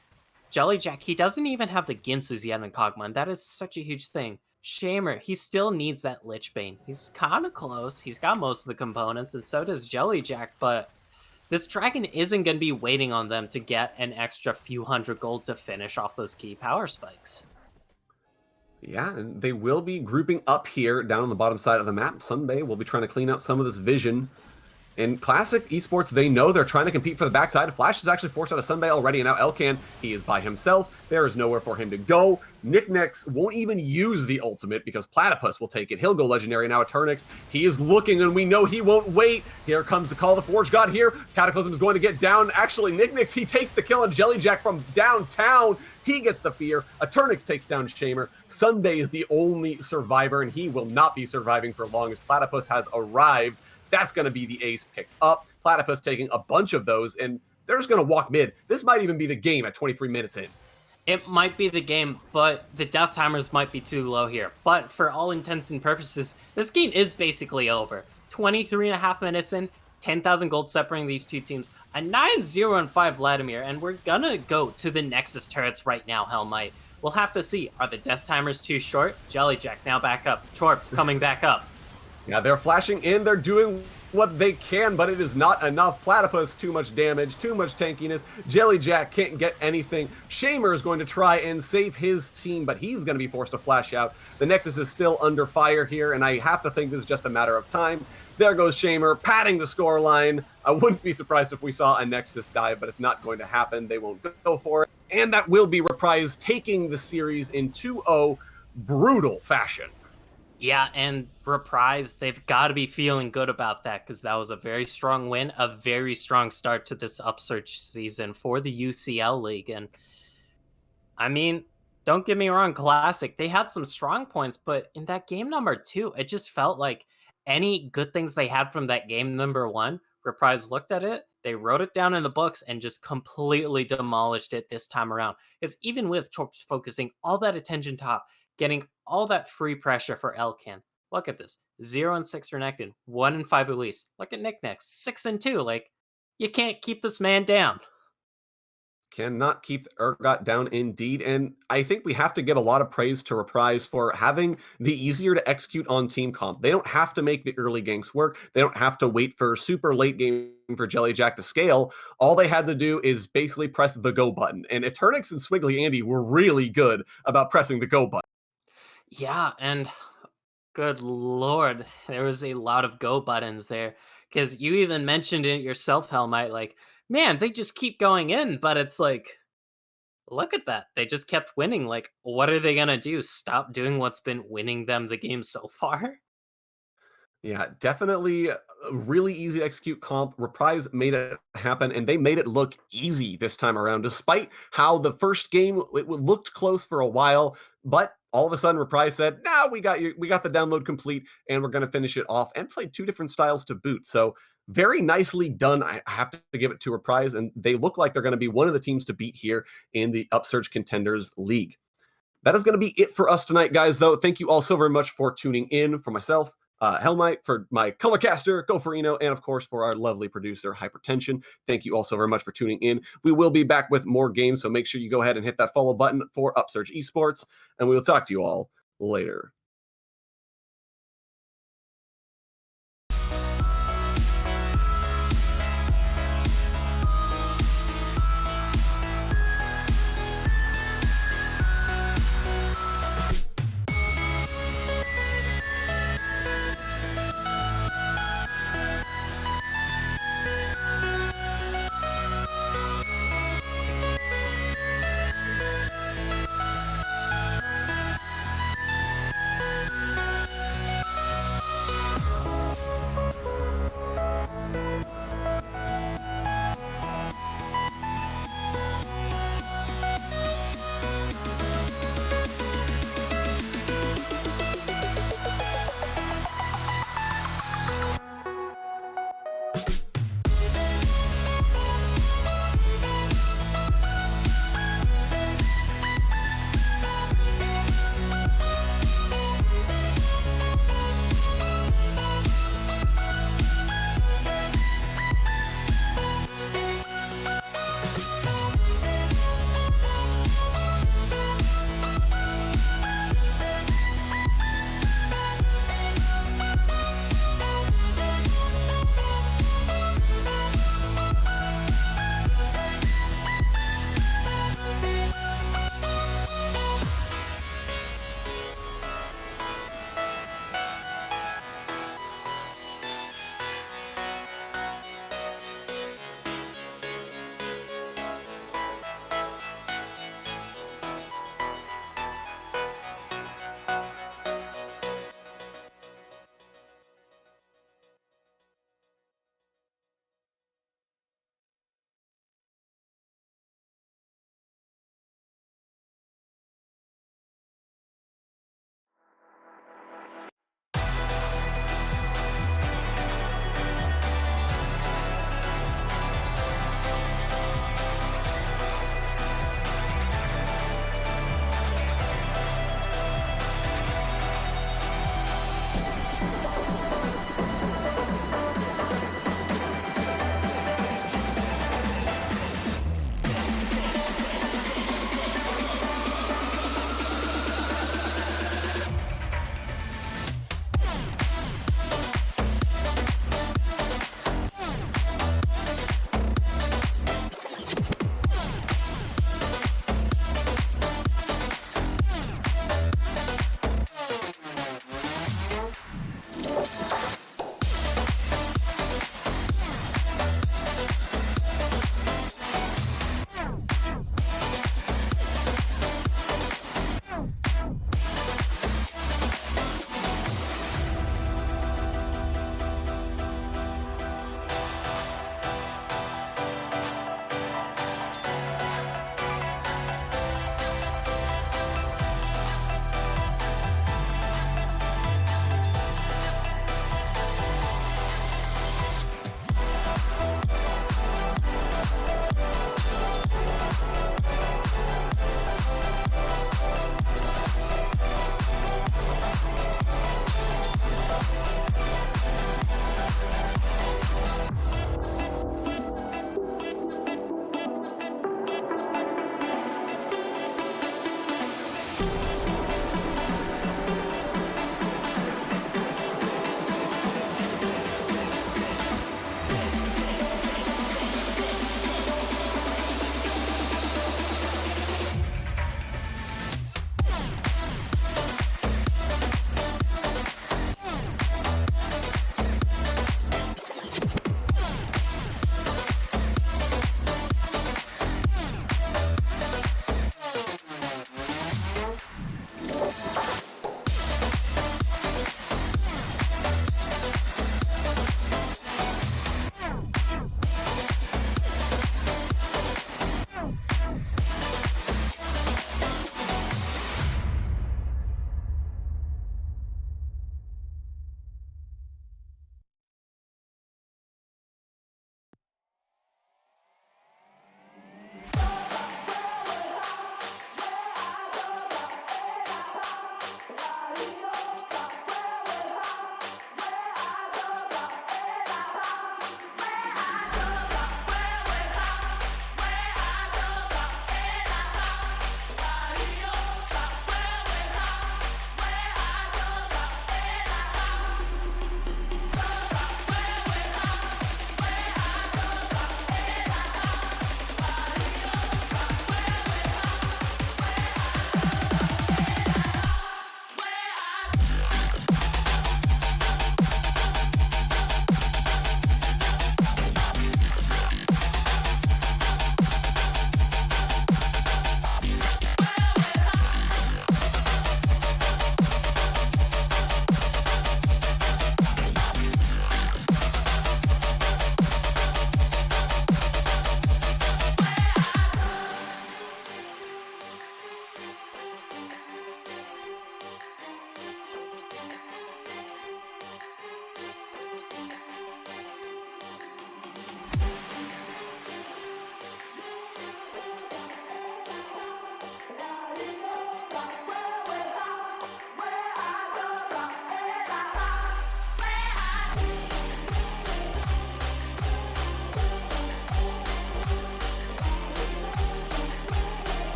Jellyjack, he doesn't even have the Ginsus yet in Kog'Maw, and that is such a huge thing. Shamer, he still needs that Lich Bane. He's kind of close. He's got most of the components, and so does Jellyjack, but this dragon isn't going to be waiting on them to get an extra few hundred gold to finish off those key power spikes. Yeah, and they will be grouping up here down on the bottom side of the map. Sunbay will be trying to clean out some of this vision. In Classic Esports, they know they're trying to compete for the backside. Flash is actually forced out of Sunbay already, and now Elkan, he is by himself. There is nowhere for him to go. Nicknex won't even use the ultimate because Platypus will take it. He'll go legendary now. Eternix, he is looking, and we know he won't wait. Here comes the call. The Forge God here. Cataclysm is going to get down. Actually, Nicknex, he takes the kill on Jellyjack from downtown. He gets the fear. Eternix takes down Shamer. Sunbay is the only survivor, and he will not be surviving for long as Platypus has arrived. That's going to be the ace picked up. Platypus taking a bunch of those, and they're just going to walk mid. This might even be the game at 23 minutes in. It might be the game, but the death timers might be too low here. But for all intents and purposes, this game is basically over. 23.5 minutes in, 10,000 gold separating these two teams. A 9-0-5 Vladimir, and we're going to go to the Nexus turrets right now, Hellmite. We'll have to see. Are the death timers too short? Jellyjack now back up. Torps coming back up. Yeah, they're flashing in, they're doing what they can, but it is not enough. Platypus, too much damage, too much tankiness. Jellyjack can't get anything. Shamer is going to try and save his team, but he's going to be forced to flash out. The Nexus is still under fire here, and I have to think this is just a matter of time. There goes Shamer, padding the scoreline. I wouldn't be surprised if we saw a Nexus dive, but it's not going to happen. They won't go for it. And that will be Reprise taking the series in 2-0 brutal fashion. Yeah, and Reprise, they've got to be feeling good about that because that was a very strong win, a very strong start to this Upsurge season for the UCL League. And I mean, don't get me wrong, Classic, they had some strong points, but in that game number 2, it just felt like any good things they had from that game number 1, Reprise looked at it, they wrote it down in the books and just completely demolished it this time around. Because even with Torps focusing all that attention top, getting all that free pressure for Elkan. Look at this. 0-6 for Nectin. 1-5 Elise. Look at Nicknex. 6-2. Like, you can't keep this man down. Cannot keep the Urgot down indeed. And I think we have to give a lot of praise to Reprise for having the easier to execute on team comp. They don't have to make the early ganks work. They don't have to wait for super late game for Jellyjack to scale. All they had to do is basically press the go button. And Eternix and Swiggly Andy were really good about pressing the go button. Yeah, and good lord, there was a lot of go buttons there. Because you even mentioned it yourself, Hellmite, like, man, they just keep going in, but it's like, look at that. They just kept winning. Like, what are they going to do? Stop doing what's been winning them the game so far? Yeah, definitely a really easy to execute comp. Reprise made it happen, and they made it look easy this time around, despite how the first game it looked close for a while. But all of a sudden, Reprise said, "Nah, we got you. We got the download complete, and we're going to finish it off." And played two different styles to boot. So very nicely done. I have to give it to Reprise, and they look like they're going to be one of the teams to beat here in the Upsurge Contenders League. That is going to be it for us tonight, guys, though. Thank you all so very much for tuning in. For myself, Hellmite, for my colorcaster, Goforino, and of course for our lovely producer, Hypertension. Thank you all so very much for tuning in. We will be back with more games, so make sure you go ahead and hit that follow button for Upsurge Esports, and we will talk to you all later.